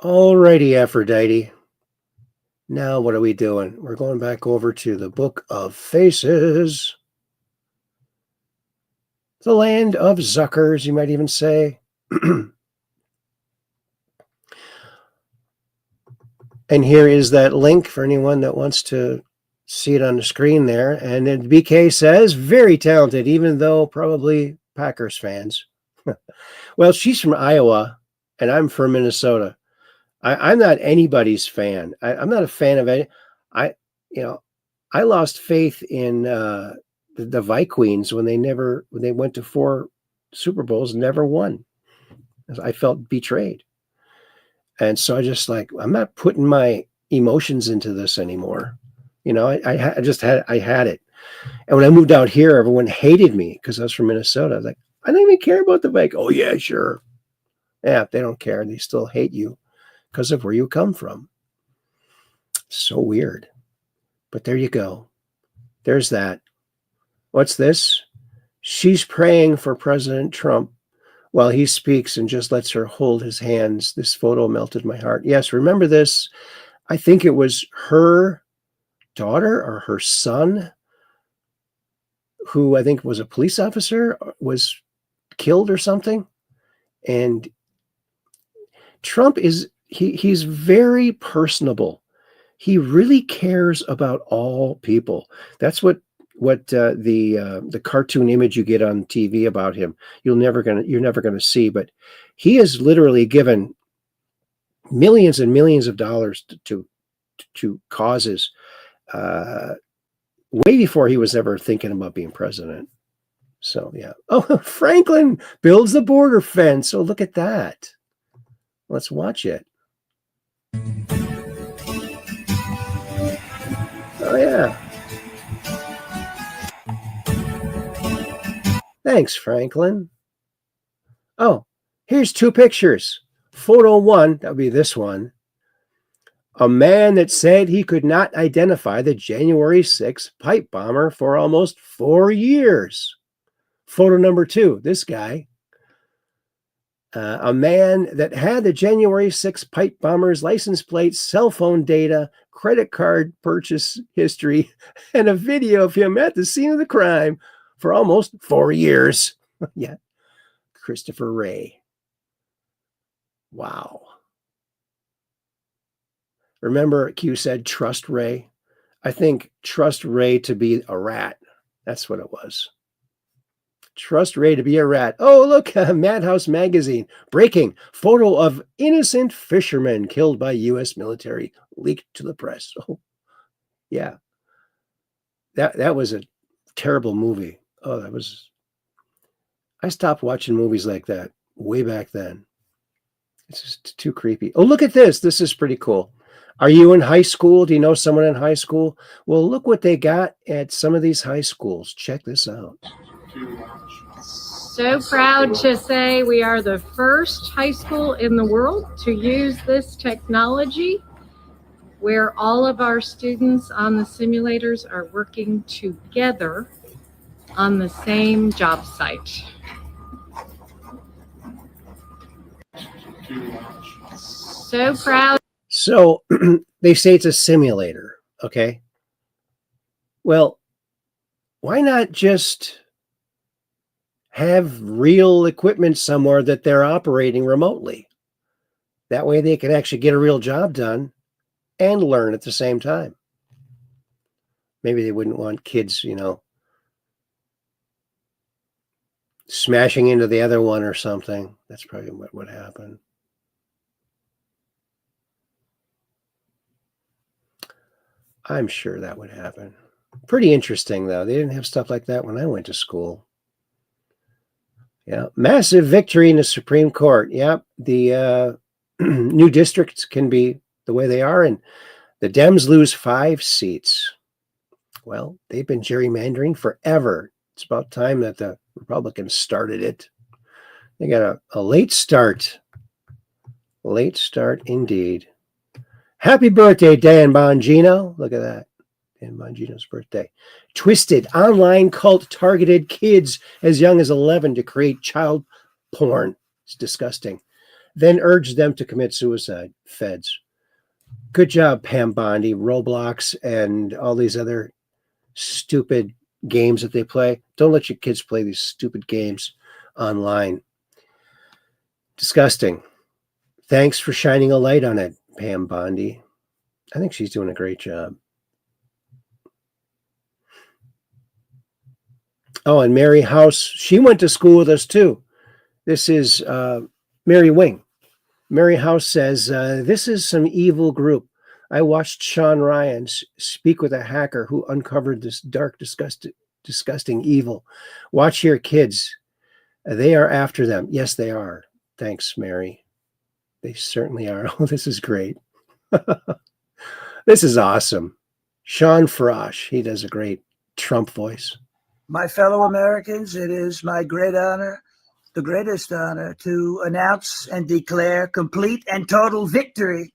Alrighty, Aphrodite. Now what are we doing? We're going back over to the Book of Faces. The land of Zuckers, you might even say. And here is that link for anyone that wants to see it on the screen there. And then BK says, very talented, even though probably Packers fans. Well, she's from Iowa, and I'm from Minnesota. I'm not anybody's fan. I'm not a fan of any. I lost faith in the Vikings when they went to 4 Super Bowls and never won. I felt betrayed. And so I just I'm not putting my emotions into this anymore. I had it. And when I moved out here, everyone hated me because I was from Minnesota. I was like, I don't even care about the Vikings. Oh yeah, sure. Yeah, they don't care. They still hate you because of where you come from. So weird. But there you go. There's that. What's this? She's praying for President Trump while he speaks and just lets her hold his hands. This photo melted my heart. Yes, remember this. I think it was her daughter or her son, who I think was a police officer, was killed or something. And Trump he's very personable. He really cares about all people. That's what the cartoon image you get on TV about him, you're never gonna see. But he has literally given millions and millions of dollars to causes way before he was ever thinking about being president. So yeah. Oh, Franklin builds the border fence. Oh, look at that. Let's watch it. Oh yeah. Thanks, Franklin. Oh, here's two pictures. Photo 1, that would be this one. A man that said he could not identify the January 6th pipe bomber for almost 4 years. Photo number 2, this guy. A man that had the January 6th pipe bomber's license plate, cell phone data, credit card purchase history, and a video of him at the scene of the crime for almost 4 years. Yeah. Christopher Ray. Wow. Remember, Q said, trust Ray? I think trust Ray to be a rat. That's what it was. Trust Ray to be a rat. Oh, look, Madhouse Magazine. Breaking. Photo of innocent fisherman killed by U.S. military leaked to the press. Oh, yeah. That was a terrible movie. Oh, that was... I stopped watching movies like that way back then. It's just too creepy. Oh, look at this. This is pretty cool. Are you in high school? Do you know someone in high school? Well, look what they got at some of these high schools. Check this out. So proud to say we are the first high school in the world to use this technology, where all of our students on the simulators are working together on the same job site. So proud. So they say it's a simulator, okay? Well, why not just have real equipment somewhere that they're operating remotely? That way they can actually get a real job done and learn at the same time. Maybe they wouldn't want kids, smashing into the other one or something. That's probably what would happen. I'm sure that would happen. Pretty interesting, though. They didn't have stuff like that when I went to school. Yeah, massive victory in the Supreme Court. Yeah, the new districts can be the way they are, and the Dems lose 5 seats. Well, they've been gerrymandering forever. It's about time that the Republicans started it. They got a late start. Late start indeed. Happy birthday, Dan Bongino. Look at that. Dan Bongino's birthday. Twisted online cult targeted kids as young as 11 to create child porn. It's disgusting. Then urged them to commit suicide. Feds. Good job, Pam Bondi, Roblox, and all these other stupid games that they play. Don't let your kids play these stupid games online. Disgusting. Thanks for shining a light on it, Pam Bondi. I think she's doing a great job. Oh, and Mary House, she went to school with us too. This is Mary Wing. Mary House says, this is some evil group. I watched Sean Ryan speak with a hacker who uncovered this dark, disgusting evil. Watch here, kids. They are after them. Yes, they are. Thanks, Mary. They certainly are. Oh, this is great. This is awesome. Sean Frosh, he does a great Trump voice. My fellow Americans, it is my great honor, the greatest honor, to announce and declare complete and total victory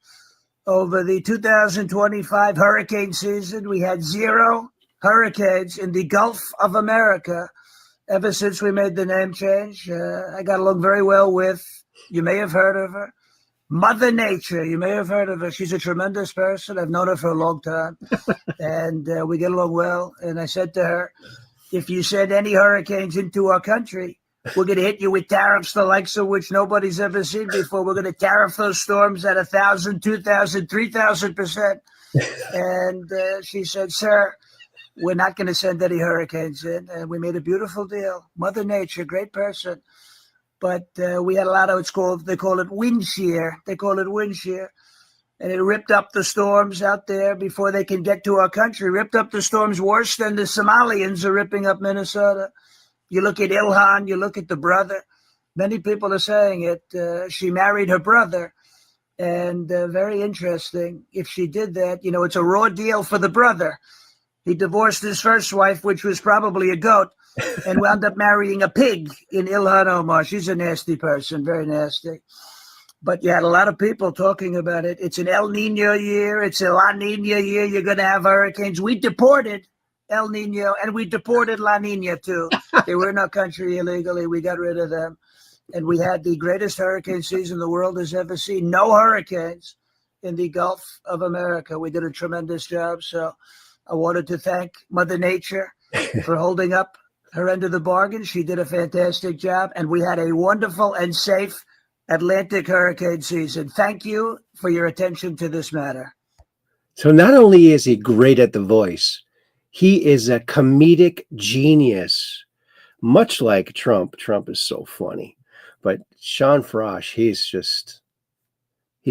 over the 2025 hurricane season. We had 0 hurricanes in the Gulf of America ever since we made the name change. I got along very well with, you may have heard of her, Mother Nature. You may have heard of her. She's a tremendous person. I've known her for a long time, and we get along well. And I said to her, if you send any hurricanes into our country, we're going to hit you with tariffs the likes of which nobody's ever seen before. We're going to tariff those storms at 1,000, 2,000, 3,000%. And she said, sir, we're not going to send any hurricanes in. And we made a beautiful deal. Mother Nature, great person. But we had a lot of, they call it wind shear. They call it wind shear. And it ripped up the storms out there before they can get to our country. Ripped up the storms worse than the Somalians are ripping up Minnesota. You look at Ilhan, you look at the brother. Many people are saying it. She married her brother. And very interesting. If she did that, it's a raw deal for the brother. He divorced his first wife, which was probably a goat, and wound up marrying a pig in Ilhan Omar. She's a nasty person, very nasty. But you had a lot of people talking about it. It's an El Nino year. It's a La Nina year. You're going to have hurricanes. We deported El Nino, and we deported La Nina, too. They were in our country illegally. We got rid of them. And we had the greatest hurricane season the world has ever seen. No hurricanes in the Gulf of America. We did a tremendous job. So I wanted to thank Mother Nature for holding up her end of the bargain. She did a fantastic job. And we had a wonderful and safe Atlantic hurricane season. Thank you for your attention to this matter. So not only is he great at the voice, he is a comedic genius, much like Trump. Trump is so funny. But Sean Frosh, he's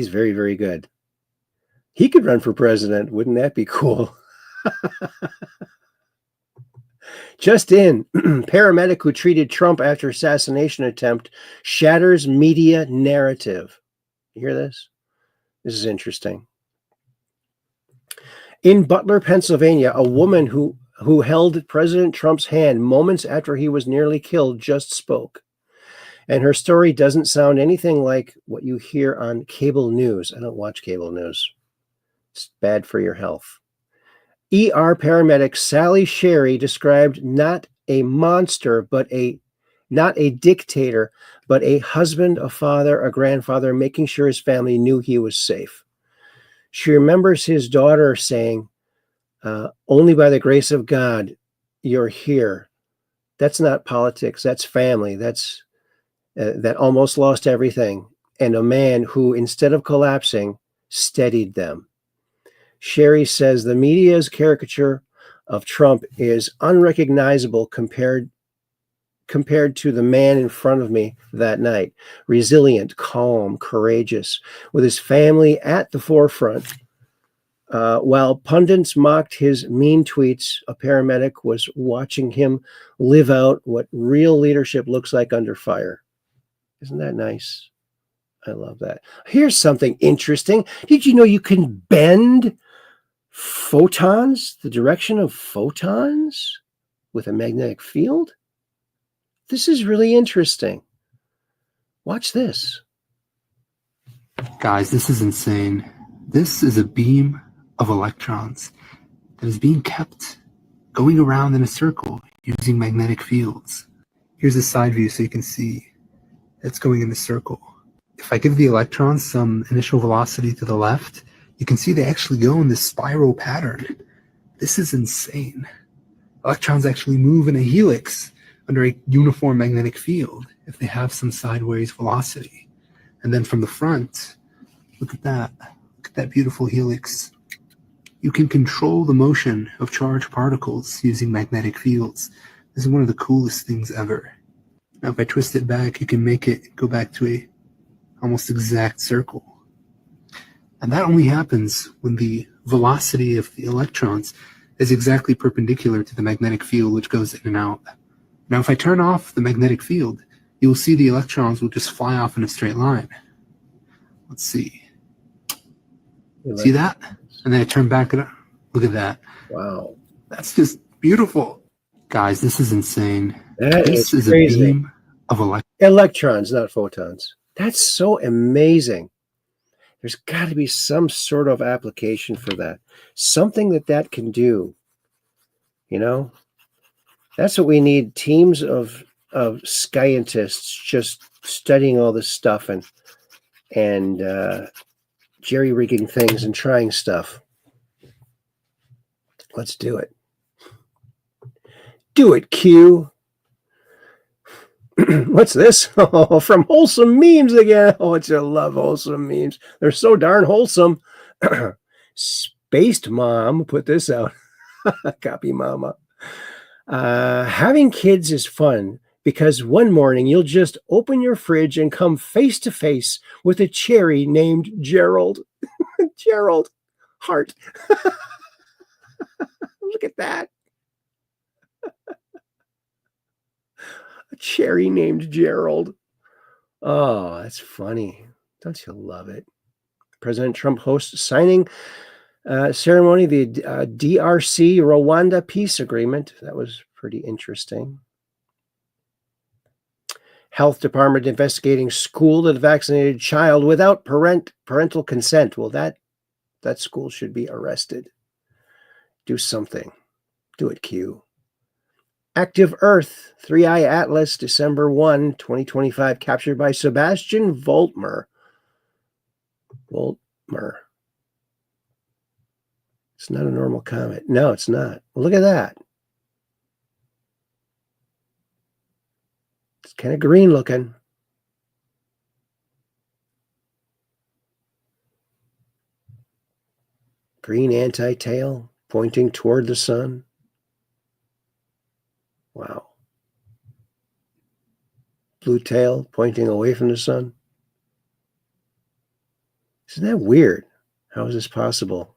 very, very good. He could run for president. Wouldn't that be cool? Just in, paramedic who treated Trump after assassination attempt shatters media narrative. You hear this? This is interesting. In Butler, Pennsylvania, a woman who held President Trump's hand moments after he was nearly killed just spoke. And her story doesn't sound anything like what you hear on cable news. I don't watch cable news. It's bad for your health. ER paramedic Sally Sherry described not a monster, not a dictator, but a husband, a father, a grandfather, making sure his family knew he was safe. She remembers his daughter saying, only by the grace of God, you're here. That's not politics. That's family. That's that almost lost everything. And a man who, instead of collapsing, steadied them. Sherry says the media's caricature of Trump is unrecognizable compared to the man in front of me that night. Resilient, calm, courageous, with his family at the forefront. While pundits mocked his mean tweets, a paramedic was watching him live out what real leadership looks like under fire. Isn't that nice? I love that. Here's something interesting. Did you know you can bend photons, the direction of photons, with a magnetic field? This is really interesting. Watch this. Guys, this is insane. This is a beam of electrons that is being kept going around in a circle using magnetic fields. Here's a side view so you can see it's going in a circle. If I give the electrons some initial velocity to the left, you can see they actually go in this spiral pattern. This is insane. Electrons actually move in a helix under a uniform magnetic field if they have some sideways velocity. And then from the front, look at that. Look at that beautiful helix. You can control the motion of charged particles using magnetic fields. This is one of the coolest things ever. Now, if I twist it back, you can make it go back to a almost exact circle. And that only happens when the velocity of the electrons is exactly perpendicular to the magnetic field, which goes in and out. Now, if I turn off the magnetic field, you will see the electrons will just fly off in a straight line. Let's see. See that? And then I turn back it up. Look at that. Wow. That's just beautiful. Guys, this is insane. This is crazy. A beam of electrons, not photons. That's so amazing. There's got to be some sort of application for that. Something that can do. You know? That's what we need. Teams of scientists just studying all this stuff and jerry-rigging things and trying stuff. Let's do it. Do it, Q. What's this? Oh, from Wholesome Memes again. Oh, I love Wholesome Memes. They're so darn wholesome. Spaced Mom put this out. Copy mama. Having kids is fun because one morning you'll just open your fridge and come face to face with a cherry named Gerald. Gerald. Heart. Look at that. A cherry named Gerald. Oh, that's funny. Don't you love it? President Trump hosts signing ceremony, the DRC Rwanda peace agreement. That was pretty interesting. Health Department investigating school that vaccinated child without parental consent. Well, that school should be arrested. Do something. Do it, Q. Active Earth, 3-Eye Atlas, December 1, 2025, captured by Sebastian Voltmer. It's not a normal comet. No, it's not. Look at that. It's kind of green looking. Green anti-tail pointing toward the sun. Wow. Blue tail pointing away from the sun. Isn't that weird? How is this possible?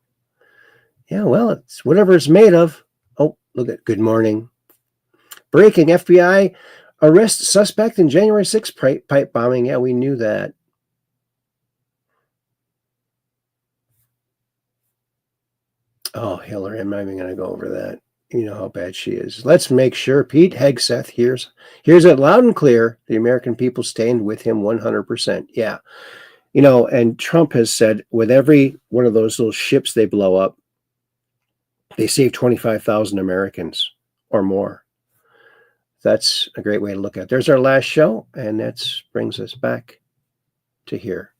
Yeah, well, it's whatever it's made of. Oh, look at good morning. Breaking FBI arrest suspect in January 6th pipe bombing. Yeah, we knew that. Oh, Hillary, I'm not even going to go over that. You know how bad she is. Let's make sure Pete Hegseth hears it loud and clear. The American people stand with him 100%. Yeah. You know, and Trump has said with every one of those little ships they blow up, they save 25,000 Americans or more. That's a great way to look at it. There's our last show, and that brings us back to here.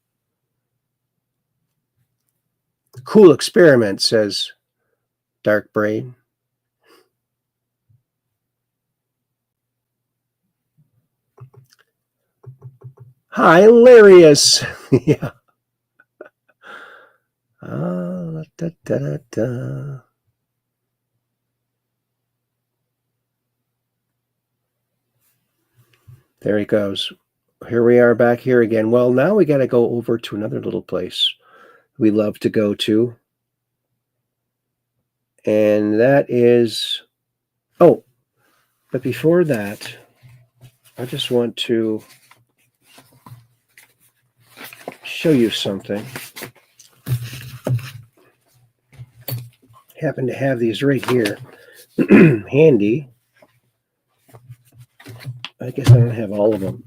Cool experiment, says Dark Brain. Hilarious. Yeah. There he goes. Here we are back here again. Well, now we got to go over to another little place we love to go to. And that is, oh, but before that, I just want to show you something. Happen to have these right here handy. I guess I don't have all of them.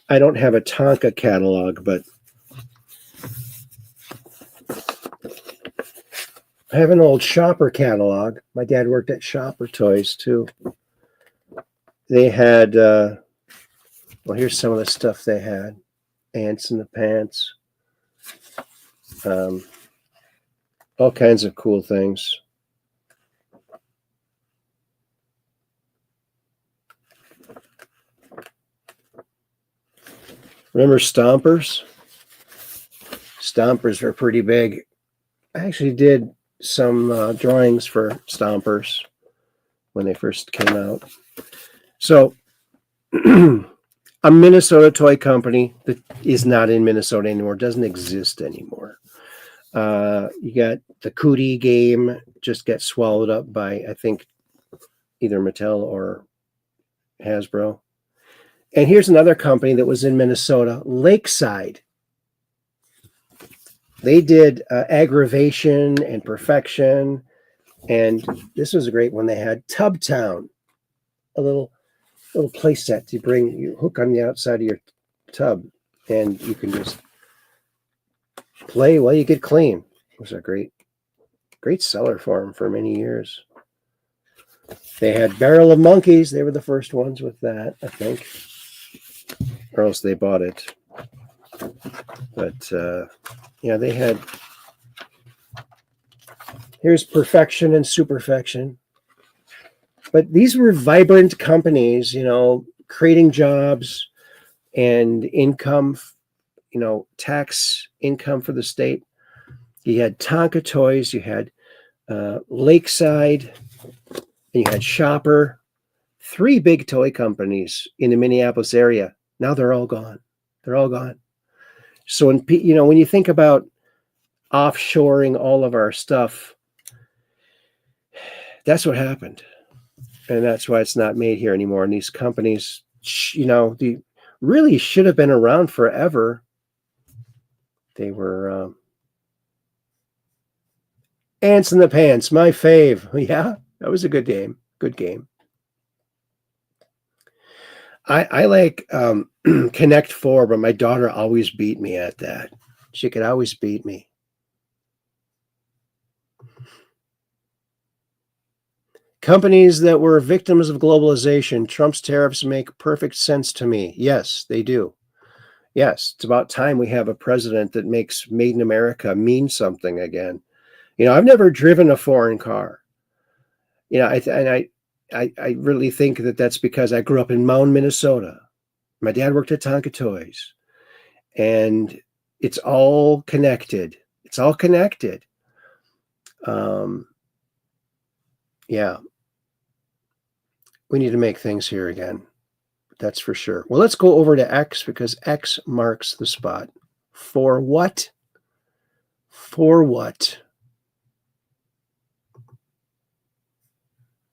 I don't have a Tonka catalog, but I have an old Shopper catalog. My dad worked at Shopper Toys too. They had, well, here's some of the stuff they had. Ants in the Pants. All kinds of cool things. Remember Stompers? Stompers were pretty big. I actually did some drawings for Stompers when they first came out. So, a Minnesota toy company that is not in Minnesota anymore, doesn't exist anymore. You got the Cootie game, just got swallowed up by, I think, either Mattel or Hasbro. And here's another company that was in Minnesota, Lakeside. They did Aggravation and Perfection. And this was a great one. They had Tub Town, a little play set. You hook on the outside of your tub, and you can just play while you get clean. It was a great seller for them for many years. They had Barrel of Monkeys. They were the first ones with that, I think. Or else they bought it. But, yeah, they had... Here's Perfection and Superfection. But these were vibrant companies, you know, creating jobs and income, you know, tax income for the state. You had Tonka Toys. You had Lakeside. And you had Shopper, 3 big toy companies in the Minneapolis area. Now they're all gone. They're all gone. So when you think about offshoring all of our stuff, that's what happened. And that's why it's not made here anymore. And these companies, they really should have been around forever. They were Ants in the Pants, my fave. Yeah, that was a good game. Good game. I like Connect 4, but my daughter always beat me at that. She could always beat me. Companies that were victims of globalization, Trump's tariffs make perfect sense to me. Yes, they do. Yes, it's about time we have a president that makes Made in America mean something again. I've never driven a foreign car. I really think that that's because I grew up in Mound, Minnesota. My dad worked at Tonka Toys. And it's all connected. It's all connected. Yeah. We need to make things here again. That's for sure. Well, let's go over to X because X marks the spot. For what? For what?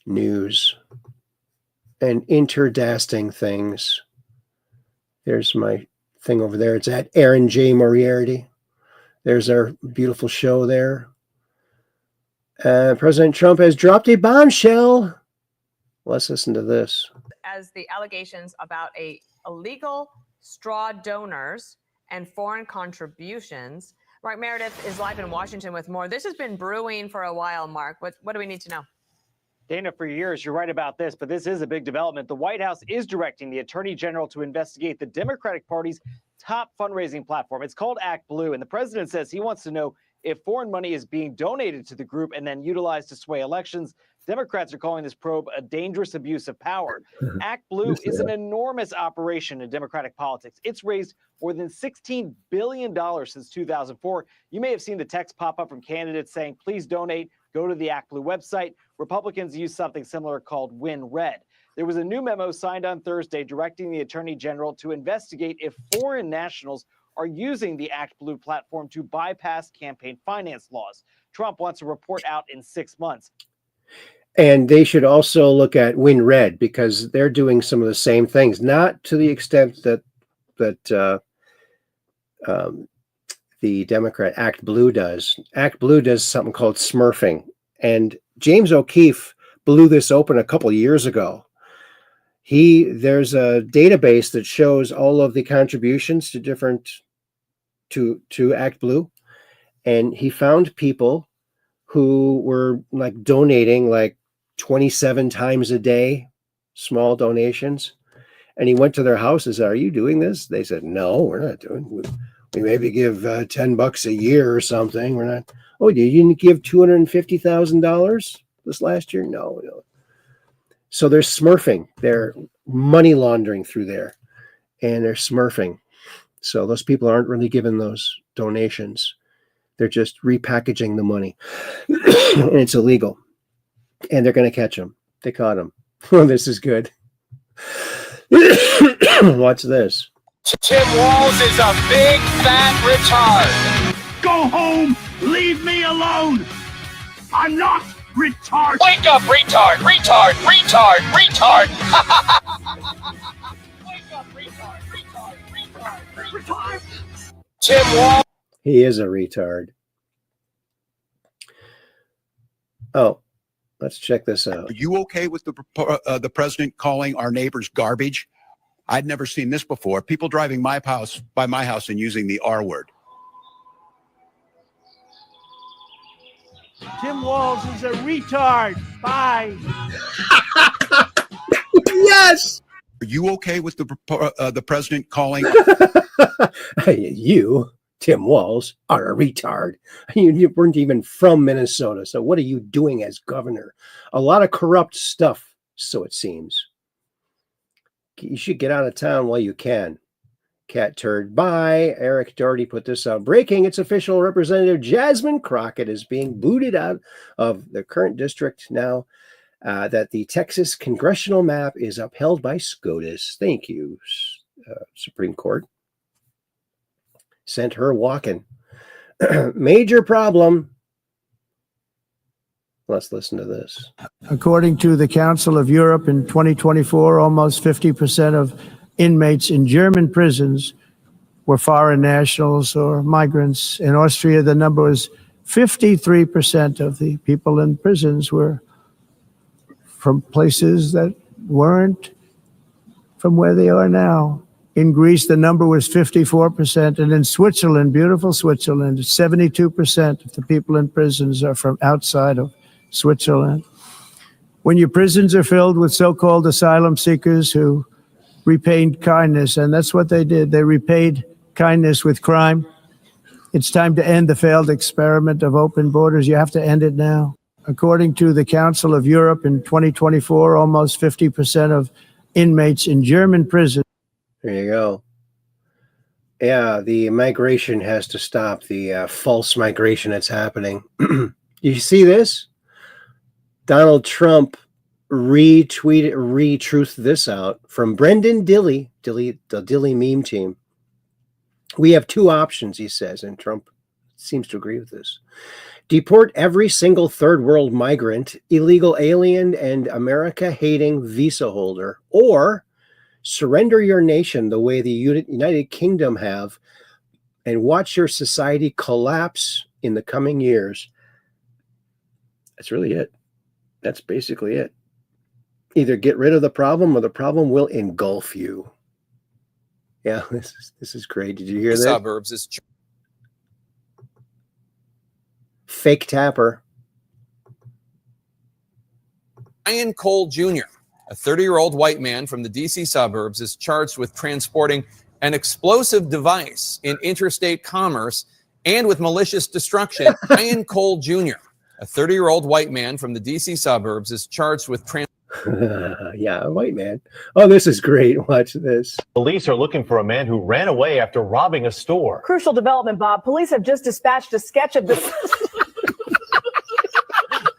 News and interdasting things. There's my thing over there. It's at Aaron J. Moriarity. There's our beautiful show there. President Trump has dropped a bombshell. Let's listen to this. As the allegations about illegal straw donors and foreign contributions. Mark Meredith is live in Washington with more. This has been brewing for a while, Mark. What do we need to know? Dana, for years, you're right about this, but this is a big development. The White House is directing the Attorney General to investigate the Democratic Party's top fundraising platform. It's called Act Blue, and the president says he wants to know if foreign money is being donated to the group and then utilized to sway elections. Democrats are calling this probe a dangerous abuse of power. Act Blue is an enormous operation in Democratic politics. It's raised more than $16 billion since 2004. You may have seen the text pop up from candidates saying, please donate, go to the Act Blue website. Republicans use something similar called Win Red. There was a new memo signed on Thursday directing the Attorney General to investigate if foreign nationals are using the Act Blue platform to bypass campaign finance laws. Trump wants a report out in 6 months. And they should also look at Win Red because they're doing some of the same things, not to the extent that the Democrat Act Blue does. Act Blue does something called smurfing. And James O'Keefe blew this open a couple years ago. There's a database that shows all of the contributions to Act Blue. And he found people who were like donating like 27 times a day, small donations. And he went to their houses. Are you doing this? They said, no, we're not doing it. We maybe give $10 a year or something. We're not. Oh, you didn't give $250,000 this last year? No. So they're smurfing. They're money laundering through there. And they're smurfing. So those people aren't really giving those donations. They're just repackaging the money. And it's illegal. And they're going to catch them. They caught him. Oh, this is good. Watch this. Tim Walz is a big fat retard. Go home. Leave me alone. I'm not retarded. Wake up, retard, retard, retard, retard. Wake up, retard, retard, retard, retard. Tim Walz. He is a retard. Oh, let's check this out. Are you okay with the president calling our neighbors garbage? I'd never seen this before. People driving by my house and using the R word. Tim Walz is a retard. Bye. Yes. Are you okay with the president calling? You, Tim Walz, are a retard. You weren't even from Minnesota. So what are you doing as governor? A lot of corrupt stuff, so it seems. You should get out of town while you can. Cat turd. Bye. Eric Doherty put this out. Breaking. It's official. Representative Jasmine Crockett is being booted out of the current district now that the Texas congressional map is upheld by SCOTUS. Thank you, Supreme Court. Sent her walking. Major problem. Let's listen to this. According to the Council of Europe, in 2024, almost 50% of inmates in German prisons were foreign nationals or migrants. In Austria, the number was 53% of the people in prisons were from places that weren't from where they are now. In Greece, the number was 54%. And in Switzerland, beautiful Switzerland, 72% of the people in prisons are from outside of Switzerland. When your prisons are filled with so-called asylum seekers who repaid kindness, and that's what they did, they repaid kindness with crime, it's time to end the failed experiment of open borders. You have to end it now. According to the Council of Europe, in 2024, almost 50% of inmates in German prisons. There you go. Yeah, the migration has to stop, the false migration that's happening. You see this? Donald Trump retruthed this out from Brendan Dilley, the Dilley meme team. We have two options, he says, and Trump seems to agree with this. Deport every single third world migrant, illegal alien, and America-hating visa holder, or surrender your nation the way the United Kingdom have and watch your society collapse in the coming years. That's really it. That's basically it. Either get rid of the problem or the problem will engulf you. Yeah, this is great. Did you hear that? Suburbs is Fake tapper. Ryan Cole Jr., a 30-year-old white man from the D.C. suburbs, is charged with transporting an explosive device in interstate commerce and with malicious destruction. Ryan Cole Jr., a 30-year-old white man from the D.C. suburbs, is charged with yeah, a white man. Oh, this is great. Watch this. Police are looking for a man who ran away after robbing a store. Crucial development, Bob. Police have just dispatched a sketch of this.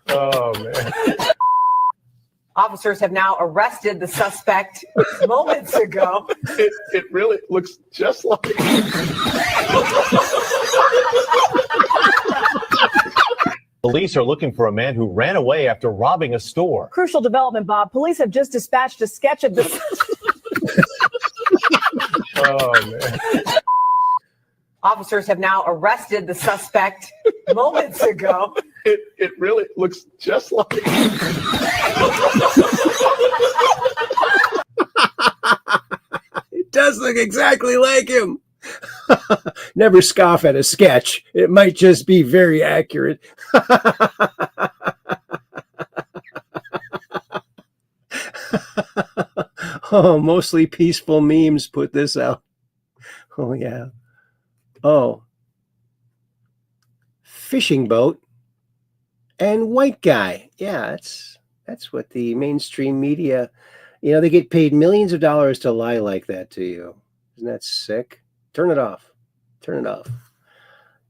Oh, man. Officers have now arrested the suspect moments ago. It really looks just like. Police are looking for a man who ran away after robbing a store. Crucial development, Bob. Police have just dispatched a sketch of this. Oh, man. Officers have now arrested the suspect moments ago. It really looks just like. It does look exactly like him. Never scoff at a sketch. It might just be very accurate. Oh, mostly peaceful memes put this out. Oh, yeah. Oh. Fishing boat and white guy. Yeah, that's what the mainstream media, they get paid millions of dollars to lie like that to you. Isn't that sick? Turn it off. Turn it off.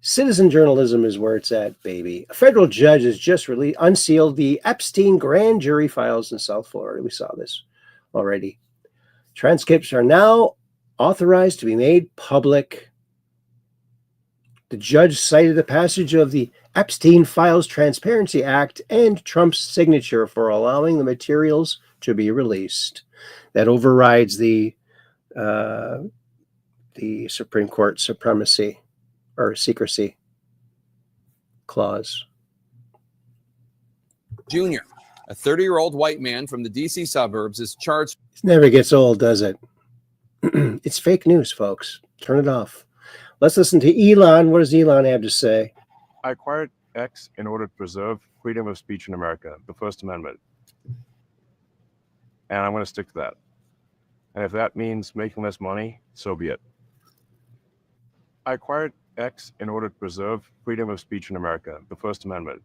Citizen journalism is where it's at, baby. A federal judge has just unsealed the Epstein grand jury files in South Florida. We saw this already. Transcripts are now authorized to be made public. The judge cited the passage of the Epstein Files Transparency Act and Trump's signature for allowing the materials to be released. That overrides the Supreme Court supremacy or secrecy clause. Jr., a 30-year-old white man from the D.C. suburbs, is charged. It never gets old, does it? It's fake news, folks. Turn it off. Let's listen to Elon. What does Elon have to say? I acquired X in order to preserve freedom of speech in America, the First Amendment. And I'm going to stick to that. And if that means making less money, so be it. I acquired X in order to preserve freedom of speech in America, the First Amendment.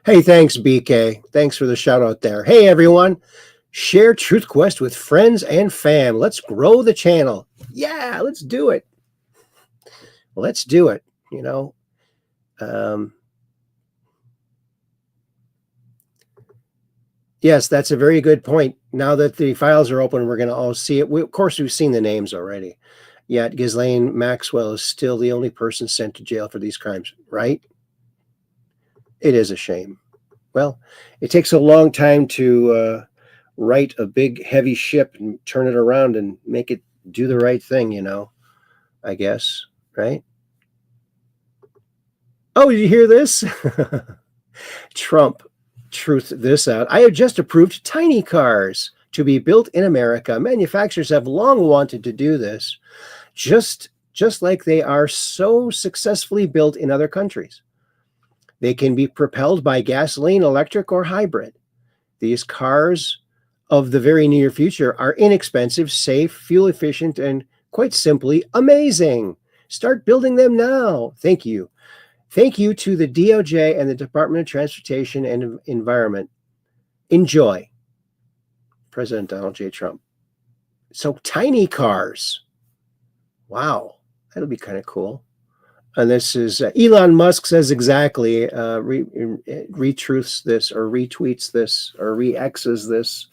Hey, thanks, BK. Thanks for the shout out there. Hey, everyone. Share Truth Quest with friends and fam. Let's grow the channel. Yeah, let's do it. Let's do it. Yes, that's a very good point. Now that the files are open, we're going to all see it. Of course, we've seen the names already. Yet Ghislaine Maxwell is still the only person sent to jail for these crimes, right? It is a shame. Well, it takes a long time to right a big, heavy ship and turn it around and make it do the right thing, I guess, right? Oh, did you hear this? Trump truthed this out. I have just approved tiny cars to be built in America. Manufacturers have long wanted to do this, just like they are so successfully built in other countries. They can be propelled by gasoline, electric, or hybrid. These cars of the very near future are inexpensive, safe, fuel efficient, and quite simply amazing. Start building them now. Thank you. Thank you to the DOJ and the Department of Transportation and Environment. Enjoy. President Donald J. Trump. So tiny cars. Wow. That'll be kind of cool. And this is Elon Musk says exactly, retruths this or retweets this or re-X's this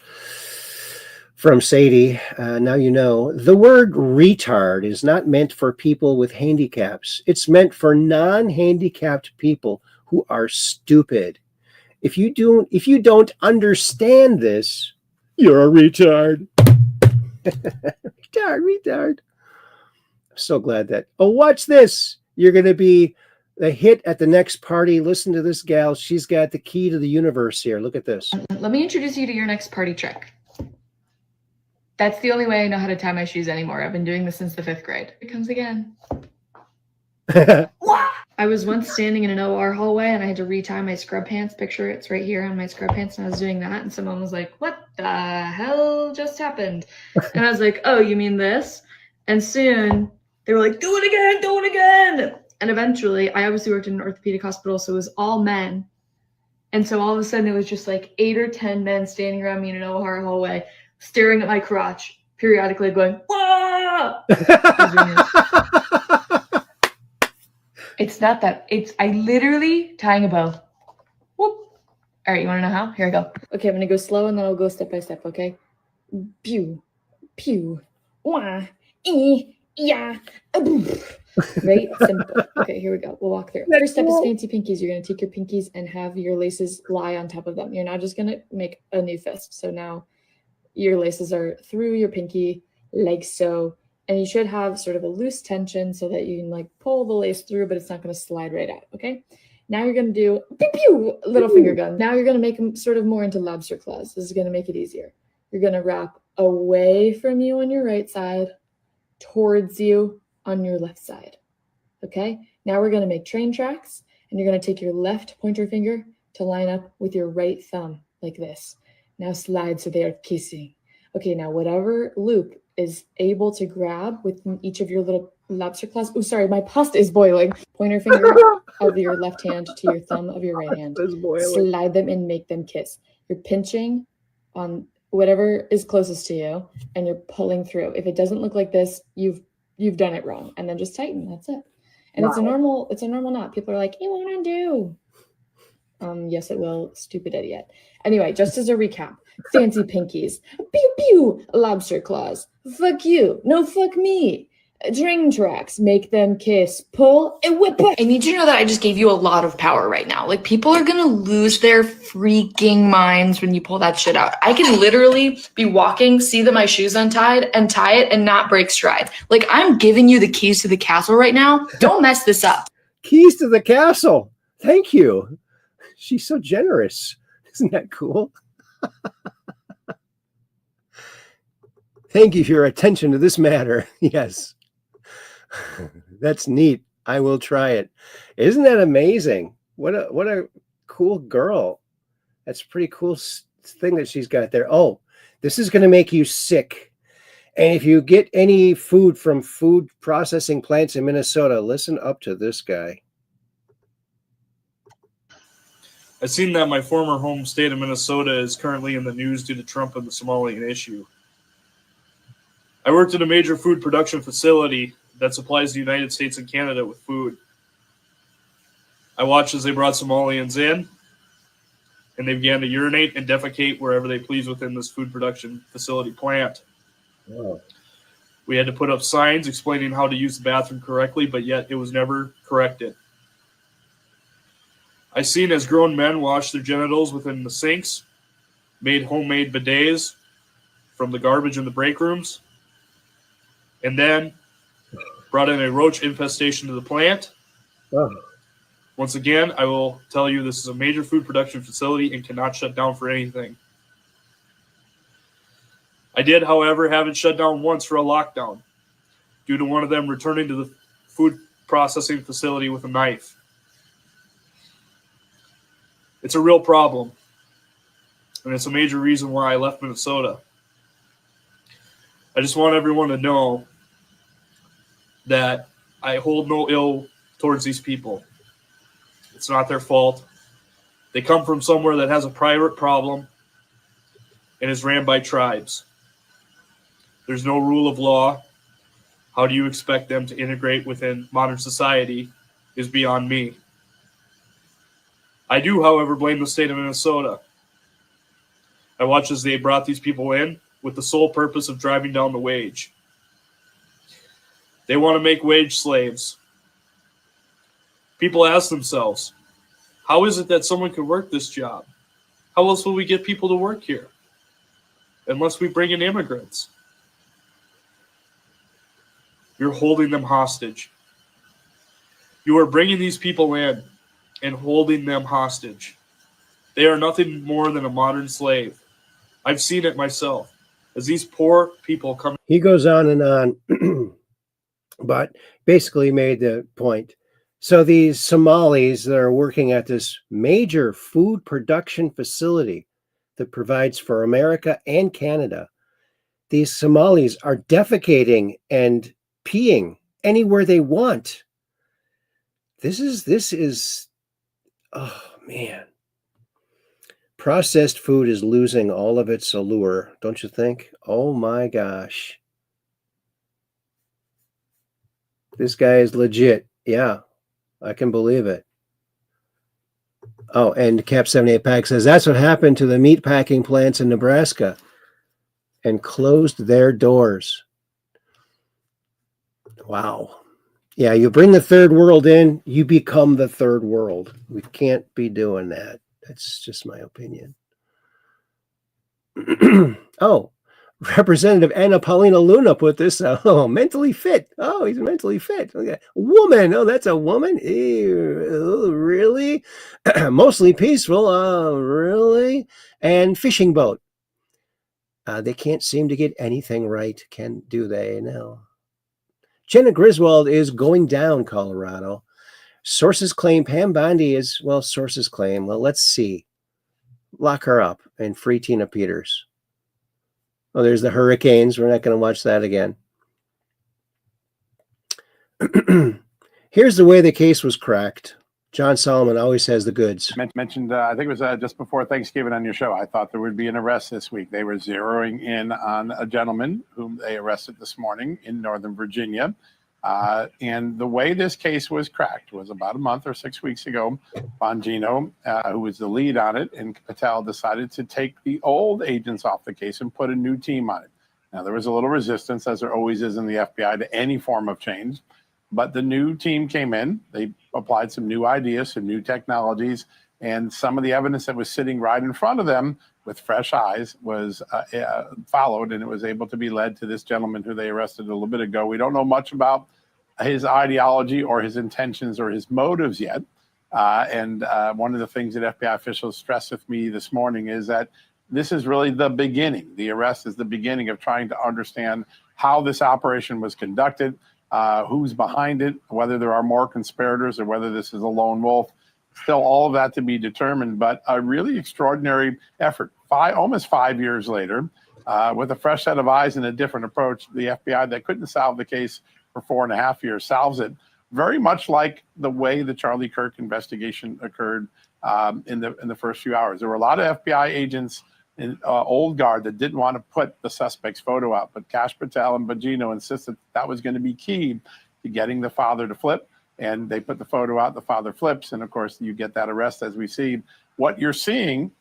from Sadie. Now you know. The word retard is not meant for people with handicaps. It's meant for non-handicapped people who are stupid. If you don't understand this, you're a retard. Retard. I'm so glad that. Oh, watch this. You're going to be the hit at the next party. Listen to this gal. She's got the key to the universe here. Look at this. Let me introduce you to your next party trick. That's the only way I know how to tie my shoes anymore. I've been doing this since the 5th grade. Here it comes again. I was once standing in an OR hallway and I had to retie my scrub pants. Picture it's right here on my scrub pants. And I was doing that. And someone was like, what the hell just happened? And I was like, oh, you mean this? And soon they were like, do it again. And eventually, I obviously worked in an orthopedic hospital, so it was all men. And so all of a sudden, it was just like 8 or 10 men standing around me in an OR hallway, staring at my crotch, periodically going, whoa! It's not that. I literally tying a bow. Whoop. All right, you want to know how? Here I go. Okay, I'm going to go slow, and then I'll go step by step, okay? Pew, pew, wah, yeah, right? Simple. Okay, here we go. We'll walk through. First step is fancy pinkies. You're going to take your pinkies and have your laces lie on top of them. You're not just going to make a new fist. So now your laces are through your pinky, like so. And you should have sort of a loose tension so that you can like pull the lace through, but it's not going to slide right out, okay? Now you're going to do pew, pew, little finger gun. Now you're going to make them sort of more into lobster claws. This is going to make it easier. You're going to wrap away from you on your right side, towards you on your left side. Okay, now we're going to make train tracks, and you're going to take your left pointer finger to line up with your right thumb like this. Now slide so they are kissing. Okay, now whatever loop is able to grab with each of your little lobster claws. Oh, sorry, my pasta is boiling. Pointer finger of your left hand to your thumb of your right hand. Slide them and make them kiss. You're pinching on whatever is closest to you, and you're pulling through. If it doesn't look like this, you've done it wrong, and then just tighten. That's it. And it's a normal knot. People are like, it won't undo. Yes, it will. Stupid idiot. Anyway, just as a recap, fancy pinkies, pew pew, lobster claws, fuck you, no fuck me. Train tracks, make them kiss, pull, and whip it. I need you to know that I just gave you a lot of power right now. Like, people are gonna lose their freaking minds when you pull that shit out. I can literally be walking, see that my shoe's untied, and tie it and not break stride. Like, I'm giving you the keys to the castle right now. Don't mess this up. Keys to the castle. Thank you. She's so generous. Isn't that cool? Thank you for your attention to this matter. Yes. That's neat. I will try it. Isn't that amazing? What a cool girl. That's a pretty cool thing that she's got there. Oh, this is going to make you sick. And if you get any food from food processing plants in Minnesota, listen up to this guy. I've seen that my former home state of Minnesota is currently in the news due to Trump and the Somalian issue. I worked at a major food production facility that supplies the United States and Canada with food. I watched as they brought Somalians in. and they began to urinate and defecate wherever they pleased within this food production facility plant. Wow. We had to put up signs explaining how to use the bathroom correctly, but yet it was never corrected. I seen as grown men wash their genitals within the sinks, made homemade bidets from the garbage in the break rooms, and then brought in a roach infestation to the plant. Oh. Once again, I will tell you this is a major food production facility and cannot shut down for anything. I did, however, have it shut down once for a lockdown due to one of them returning to the food processing facility with a knife. It's a real problem, and it's a major reason why I left Minnesota. I just want everyone to know that I hold no ill towards these people. It's not their fault. They come from somewhere that has a private problem and is ran by tribes. There's no rule of law. How do you expect them to integrate within modern society is beyond me. I do, however, blame the state of Minnesota. I watched as they brought these people in with the sole purpose of driving down the wage. They want to make wage slaves. People ask themselves, how is it that someone could work this job? How else will we get people to work here? Unless we bring in immigrants. You're holding them hostage. You are bringing these people in and holding them hostage. They are nothing more than a modern slave. I've seen it myself. As these poor people come. He goes on and on, but basically made the point. So these Somalis that are working at this major food production facility that provides for America and Canada, these Somalis are defecating and peeing anywhere they want. This is, oh man. Processed food is losing all of its allure, don't you think? Oh my gosh. This guy is legit. Yeah, I can believe it. Oh, and Cap 78 Pack says that's what happened to the meat packing plants in Nebraska and closed their doors. Wow. Yeah, you bring the third world in, you become the third world. We can't be doing that. That's just my opinion. Oh, Representative Anna Paulina Luna put this. Oh, mentally fit. Oh, he's mentally fit. Okay. Woman. Oh, that's a woman. Ew, really? Mostly peaceful. Oh, really? And fishing boat. They can't seem to get anything right. Do they? No. Jenna Griswold is going down, Colorado. Sources claim Pam Bondi is, well, sources claim. Well, let's see. Lock her up and free Tina Peters. Oh, there's the Hurricanes. We're not going to watch that again. Here's the way the case was cracked. John Solomon always has the goods. Mentioned, I think it was just before Thanksgiving on your show. I thought there would be an arrest this week. They were zeroing in on a gentleman whom they arrested this morning in Northern Virginia. And the way this case was cracked was about a month or 6 weeks ago. Bongino, who was the lead on it, and Patel decided to take the old agents off the case and put a new team on it. Now, there was a little resistance, as there always is in the FBI, to any form of change. But the new team came in. They applied some new ideas, some new technologies, and some of the evidence that was sitting right in front of them with fresh eyes was followed, and it was able to be led to this gentleman who they arrested a little bit ago. We don't know much about his ideology or his intentions or his motives yet. And one of the things that FBI officials stressed with me this morning is that this is really the beginning. The arrest is the beginning of trying to understand how this operation was conducted, who's behind it, whether there are more conspirators or whether this is a lone wolf. Still all of that to be determined, but a really extraordinary effort. Almost 5 years later, with a fresh set of eyes and a different approach, the FBI that couldn't solve the case for 4.5 years solves it, very much like the way the Charlie Kirk investigation occurred in the first few hours. There were a lot of FBI agents in old guard that didn't want to put the suspect's photo out, but Kash Patel and Bongino insisted that was going to be key to getting the father to flip, and they put the photo out, the father flips, and of course you get that arrest as we see. What you're seeing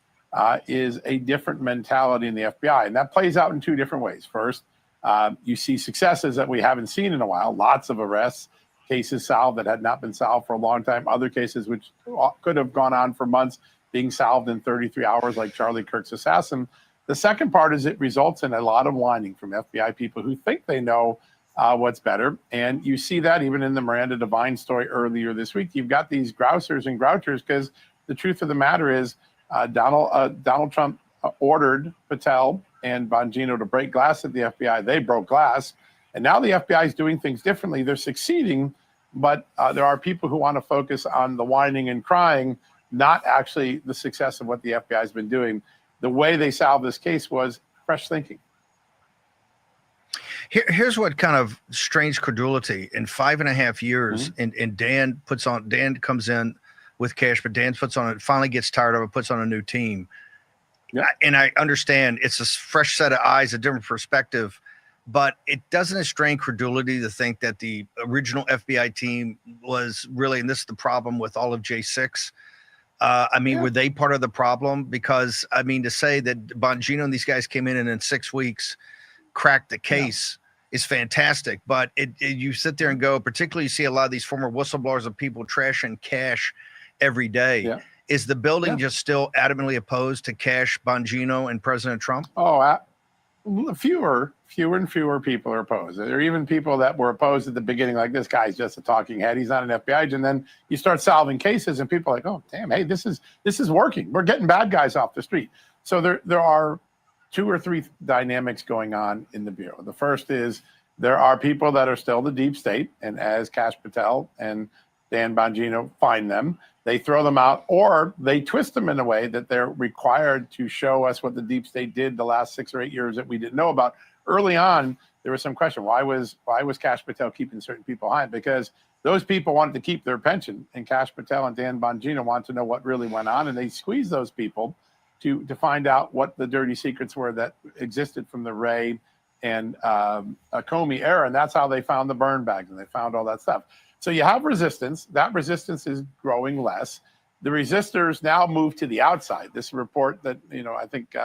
is a different mentality in the FBI. And that plays out in two different ways. First, you see successes that we haven't seen in a while, lots of arrests, cases solved that had not been solved for a long time, other cases which could have gone on for months being solved in 33 hours, like Charlie Kirk's assassin. The second part is it results in a lot of whining from FBI people who think they know what's better. And you see that even in the Miranda Devine story earlier this week. You've got these grousers and grouchers because the truth of the matter is Donald Trump ordered Patel and Bongino to break glass at the FBI. They broke glass. And now the FBI is doing things differently. They're succeeding, but there are people who want to focus on the whining and crying, not actually the success of what the FBI has been doing. The way they solved this case was fresh thinking. Here's what kind of strange credulity. In 5.5 years, and Dan comes in with cash, but Dan finally gets tired of it, puts on a new team. Yeah. And I understand it's a fresh set of eyes, a different perspective, but it doesn't strain credulity to think that the original FBI team was really, and this is the problem with all of J6. Were they part of the problem? Because, to say that Bongino and these guys came in and in 6 weeks cracked the case is fantastic. But you sit there and go, particularly you see a lot of these former whistleblowers of people trashing cash every day. Yeah. Is the building just still adamantly opposed to Cash, Bongino, and President Trump? Oh, fewer and fewer people are opposed. There are even people that were opposed at the beginning, like this guy's just a talking head. He's not an FBI agent. And then you start solving cases, and people are like, oh, damn, hey, this is working. We're getting bad guys off the street. So there are 2 or 3 dynamics going on in the Bureau. The first is there are people that are still the deep state, and as Kash Patel and Dan Bongino find them, they throw them out, or they twist them in a way that they're required to show us what the deep state did the last 6 or 8 years that we didn't know about. Early on, there was some question, why was Kash Patel keeping certain people behind? Because those people wanted to keep their pension, and Kash Patel and Dan Bongino wanted to know what really went on, and they squeezed those people to find out what the dirty secrets were that existed from the Ray and Comey era, and that's how they found the burn bags, and they found all that stuff. So you have resistance. That resistance is growing less. The resistors now move to the outside. This report that, I think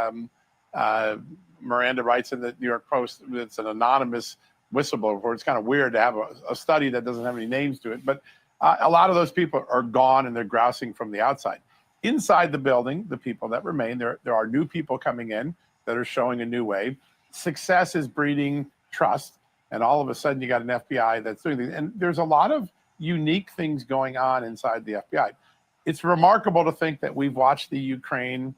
Miranda writes in the New York Post, it's an anonymous whistleblower report. It's kind of weird to have a study that doesn't have any names to it. But a lot of those people are gone, and they're grousing from the outside. Inside the building, the people that remain, there are new people coming in that are showing a new wave. Success is breeding trust. And all of a sudden, you got an FBI that's doing things. And there's a lot of unique things going on inside the FBI. It's remarkable to think that we've watched the Ukraine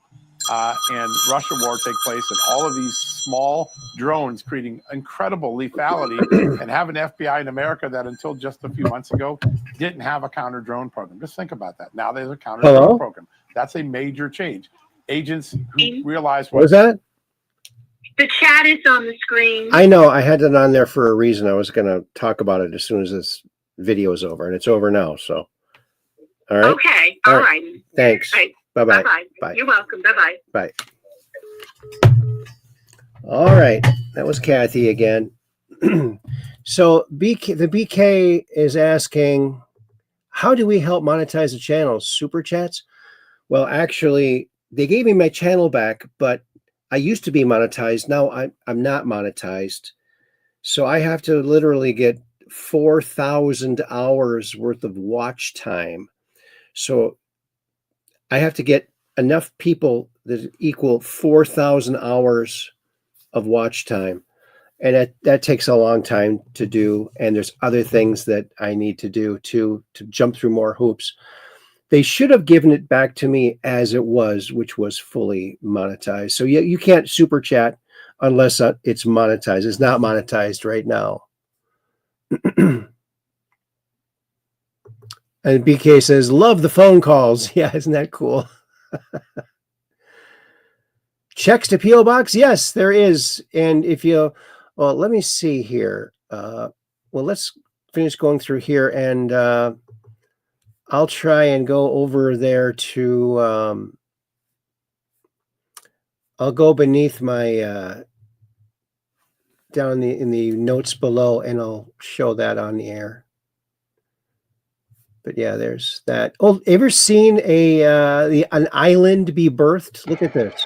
and Russia war take place, and all of these small drones creating incredible lethality, and have an FBI in America that until just a few months ago didn't have a counter drone program. Just think about that. Now there's a counter drone program. That's a major change. Agents who realize what was that? The chat is on the screen. I know. I had it on there for a reason. I was going to talk about it as soon as this video is over, and it's over now. So, all right. Okay. All right. Thanks. Right. Bye-bye. Bye-bye. Bye. You're welcome. Bye-bye. Bye. All right. That was Kathy again. So the BK is asking, how do we help monetize the channel? Super chats? Well, actually, they gave me my channel back, but I used to be monetized. Now I'm not monetized. So I have to literally get 4,000 hours worth of watch time. So I have to get enough people that equal 4,000 hours of watch time. And that takes a long time to do. And there's other things that I need to do to jump through more hoops. They should have given it back to me as it was, which was fully monetized. So you can't super chat unless it's monetized. It's not monetized right now. And BK says, love the phone calls. Yeah, isn't that cool? Checks to P.O. Box? Yes, there is. And if you, well, let me see here. Well, let's finish going through here, and I'll try and go over there to, I'll go beneath my, down in the notes below, and I'll show that on the air. But yeah, there's that. Oh, ever seen an island be birthed? Look at this.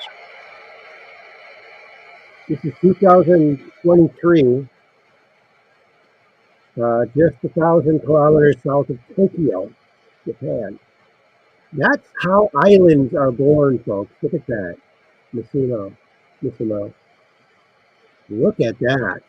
This is 2023. Just 1,000 kilometers south of Tokyo, Japan. That's how islands are born, folks. Look at that. Missimo. Look at that.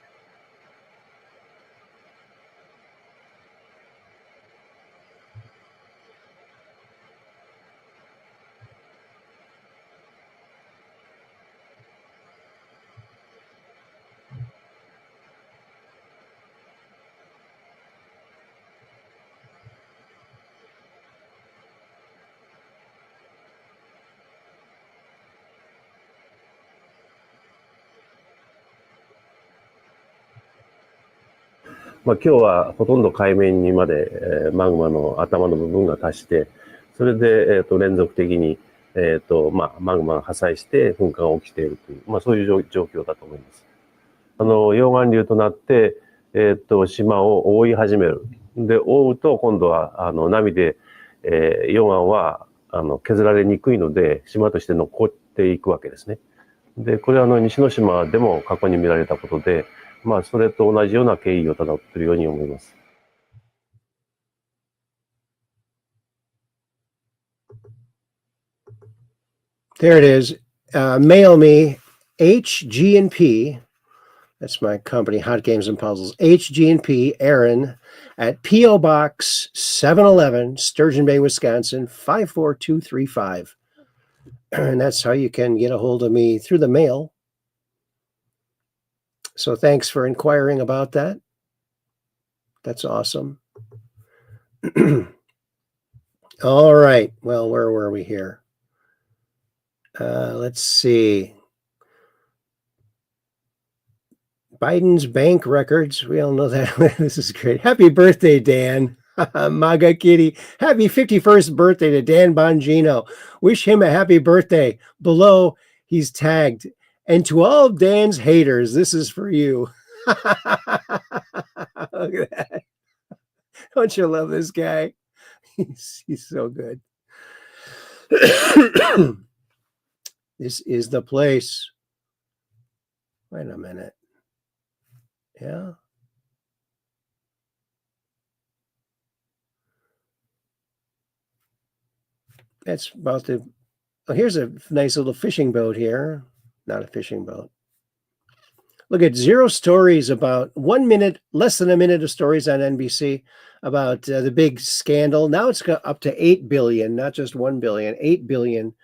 まあ、今日はほとんど海面にまで、マグマの頭の部分が達して、それで、連続的に、マグマが破砕して噴火が起きているという、そういう状況だと思います。溶岩流となって、島を覆い始める。で、覆うと今度は、波で、溶岩は、削られにくいので、島として残っていくわけですね。で、これは西之島でも過去に見られたことで、それと同じような経緯をたどっているように思います。There it is. Mail me HG&P. That's my company, Hot Games and Puzzles. HG&P, Aaron, at P.O. Box 711, Sturgeon Bay, Wisconsin, 54235. And that's how you can get a hold of me through the mail. So thanks for inquiring about that. That's awesome. All right. Well, where were we here? Let's see. Biden's bank records. We all know that. This is great. Happy birthday, Dan. Maga Kitty. Happy 51st birthday to Dan Bongino. Wish him a happy birthday. Below, he's tagged. And to all of Dan's haters, this is for you. Look at that. Don't you love this guy? He's so good. This is the place. Wait a minute. Yeah. That's about the... Oh, here's a nice little fishing boat here. Not a fishing boat. Look at 0 stories about 1 minute, less than a minute of stories on NBC about the big scandal. Now it's got up to 8 billion, not just 1 billion, 8 billion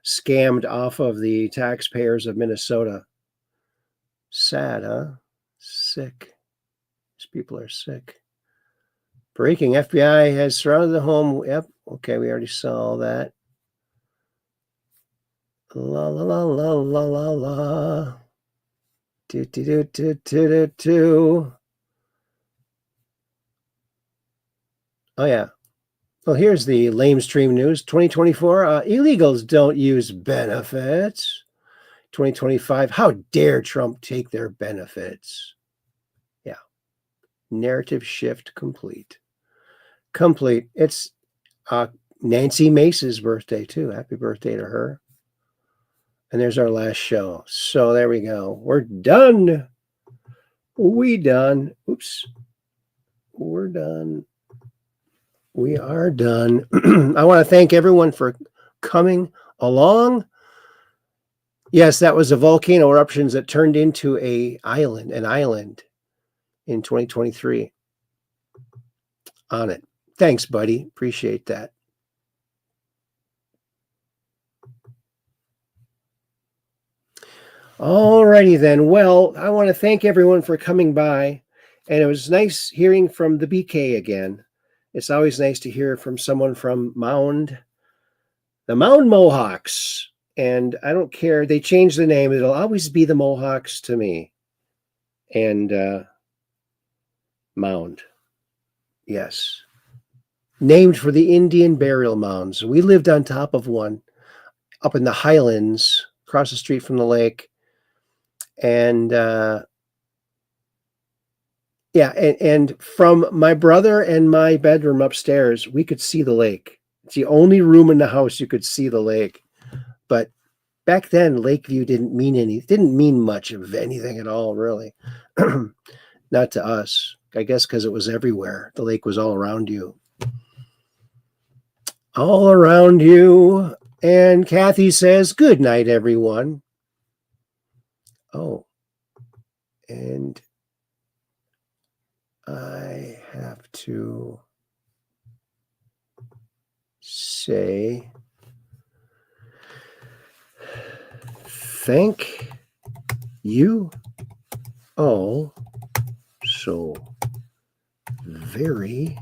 scammed off of the taxpayers of Minnesota. Sad, huh? Sick. These people are sick. Breaking, FBI has surrounded the home. Yep. Okay, we already saw all that. La la la la la la la. Do do do do do do do. Oh yeah. Well, here's the lamestream news. 2024. Illegals don't use benefits. 2025. How dare Trump take their benefits? Yeah. Narrative shift complete. Complete. It's Nancy Mace's birthday too. Happy birthday to her. And there's our last show. So there we go. We're done. We done. Oops. We're done. We are done. I want to thank everyone for coming along. Yes, that was a volcano eruptions that turned into an island in 2023. On it. Thanks, buddy. Appreciate that. All righty then. Well, I want to thank everyone for coming by. And it was nice hearing from the BK again. It's always nice to hear from someone from the Mound Mohawks. And I don't care. They changed the name. It'll always be the Mohawks to me. And Mound. Yes. Named for the Indian burial mounds. We lived on top of one up in the Highlands, across the street from the lake. And Yeah, and from my brother and my bedroom upstairs, we could see the lake. It's the only room in the house you could see the lake. But back then, Lakeview didn't mean much of anything at all, really. Not to us. I guess because it was everywhere. The lake was all around you. All around you. And Kathy says, good night, everyone. Oh, and I have to say thank you all so very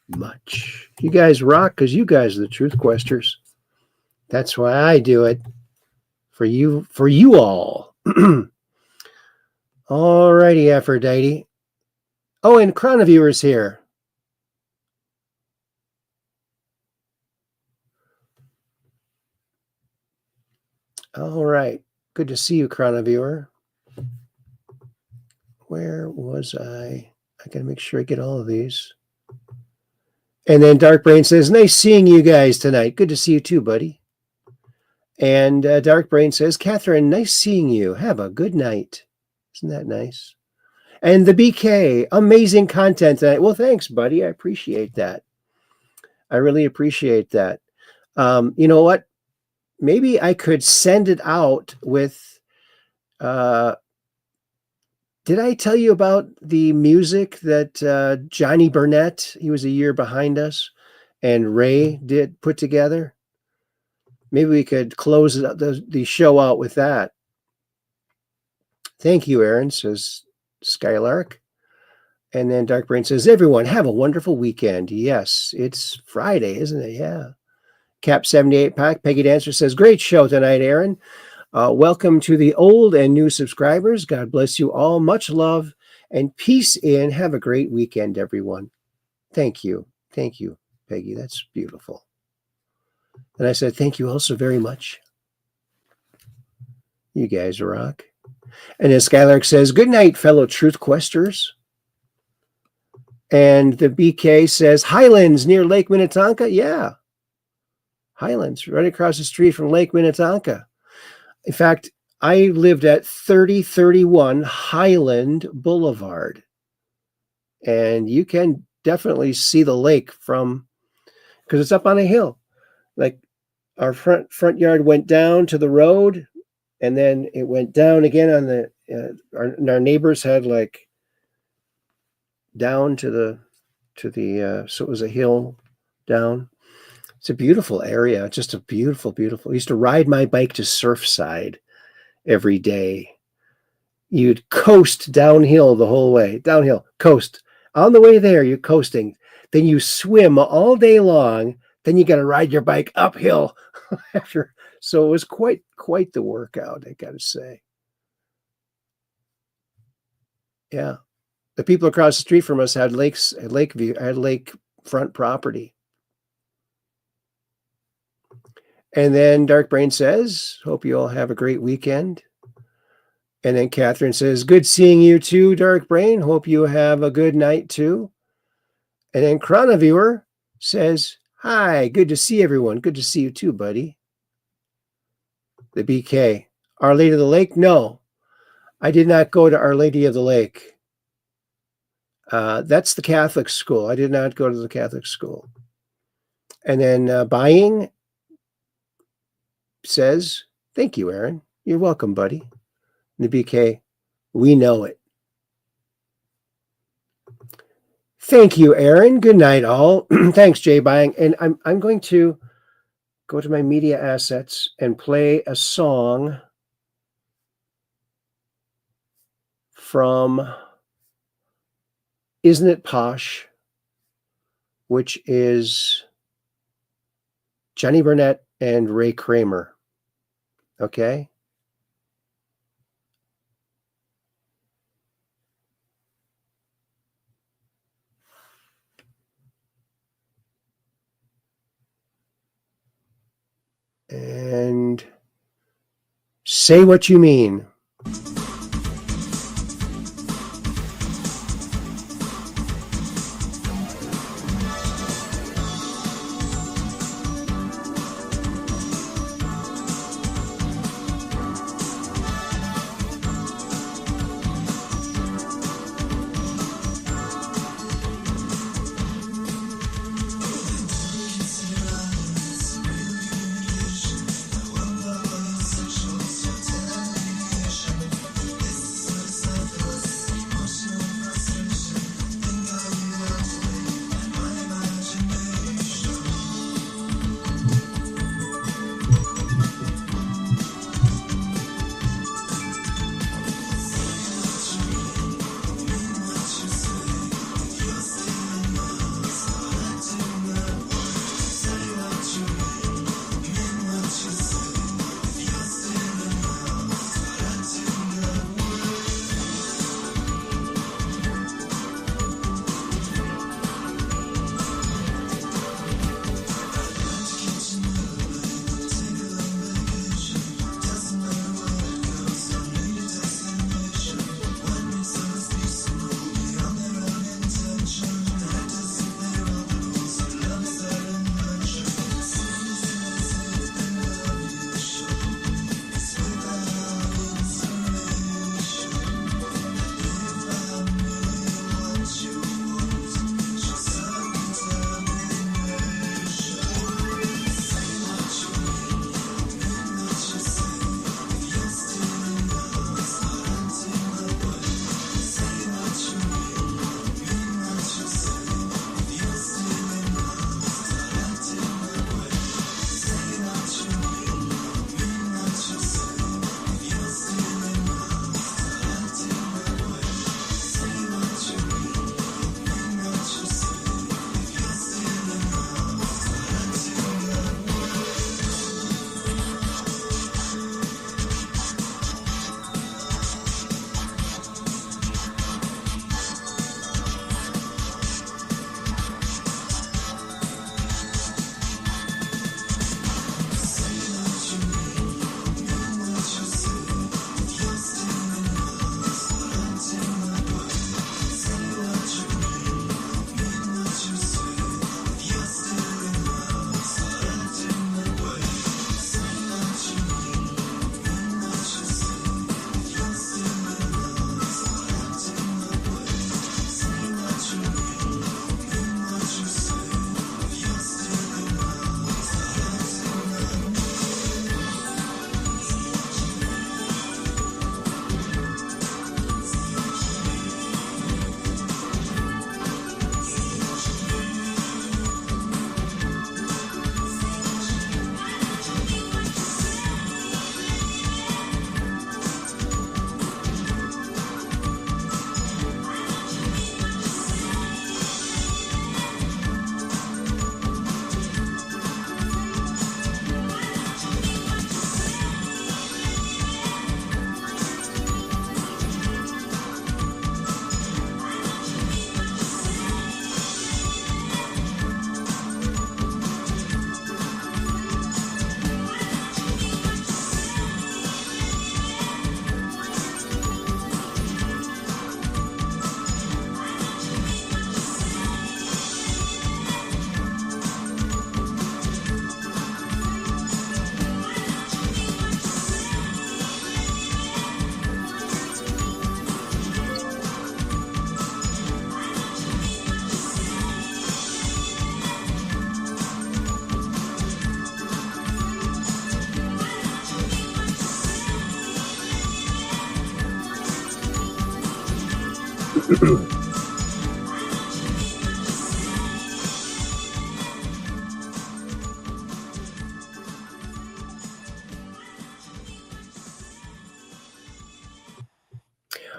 much. You guys rock because you guys are the truth questers. That's why I do it for you all. Alrighty, Aphrodite. Oh, and Chroniviewer's here. All right. Good to see you, Chroniviewer. Where was I? I got to make sure I get all of these. And then Darkbrain says, nice seeing you guys tonight. Good to see you too, buddy. And Darkbrain says, Catherine, nice seeing you. Have a good night. Isn't that nice? And the BK, amazing content tonight. Well, thanks, buddy. I appreciate that. I really appreciate that. You know what? Maybe I could send it out with, did I tell you about the music that Johnny Burnett, he was a year behind us, and Ray did put together? Maybe we could close it up, the show out with that. Thank you, Aaron, says Skylark. And then Darkbrain says, everyone, have a wonderful weekend. Yes, it's Friday, isn't it? Yeah. Cap 78 Pack, Peggy Dancer says, great show tonight, Aaron. Welcome to the old and new subscribers. God bless you all. Much love and peace in. Have a great weekend, everyone. Thank you. Thank you, Peggy. That's beautiful. And I said, thank you also very much. You guys rock. And then Skylark says, good night, fellow truth questers. And the BK says, Highlands near Lake Minnetonka. Yeah. Highlands, right across the street from Lake Minnetonka. In fact, I lived at 3031 Highland Boulevard. And you can definitely see the lake from, because it's up on a hill. Like our front yard went down to the road, and then it went down again on the, our neighbors had like down to the, so it was a hill down. It's a beautiful area. Just a beautiful, beautiful. I used to ride my bike to Surfside every day. You'd coast downhill the whole way. Downhill, coast. On the way there, you're coasting. Then you swim all day long. Then you got to ride your bike uphill after. So it was quite the workout, I got to say. Yeah. The people across the street from us had lakefront property. And then Darkbrain says, hope you all have a great weekend. And then Catherine says, good seeing you too, Darkbrain. Hope you have a good night too. And then Chroniviewer says, hi, good to see everyone. Good to see you too, buddy. The BK, Our Lady of the Lake? No, I did not go to Our Lady of the Lake. That's the Catholic school. I did not go to the Catholic school. And then Buying says, thank you, Aaron. You're welcome, buddy. And the BK, we know it. Thank you, Aaron. Good night, all. Thanks, Jay Buying. And I'm going to go to my media assets and play a song from Isn't It Posh, which is Johnny Burnett and Ray Kramer. Okay? And say what you mean.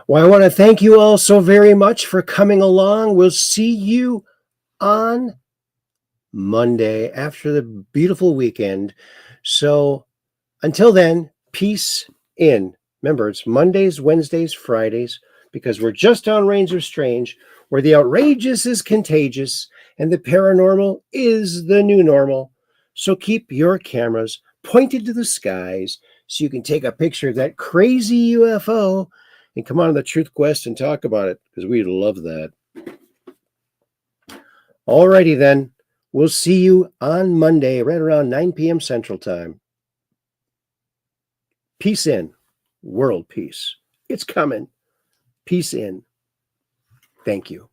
Well, I want to thank you all so very much for coming along. We'll see you on Monday after the beautiful weekend. So until then, peace in. Remember, it's Mondays, Wednesdays, Fridays, because we're just on Reigns of Strange, where the outrageous is contagious and the paranormal is the new normal. So keep your cameras pointed to the skies so you can take a picture of that crazy UFO and come on the Truth Quest and talk about it, because we'd love that. Alrighty then. We'll see you on Monday right around 9 p.m. Central Time. Peace in. World peace. It's coming. Peace in. Thank you.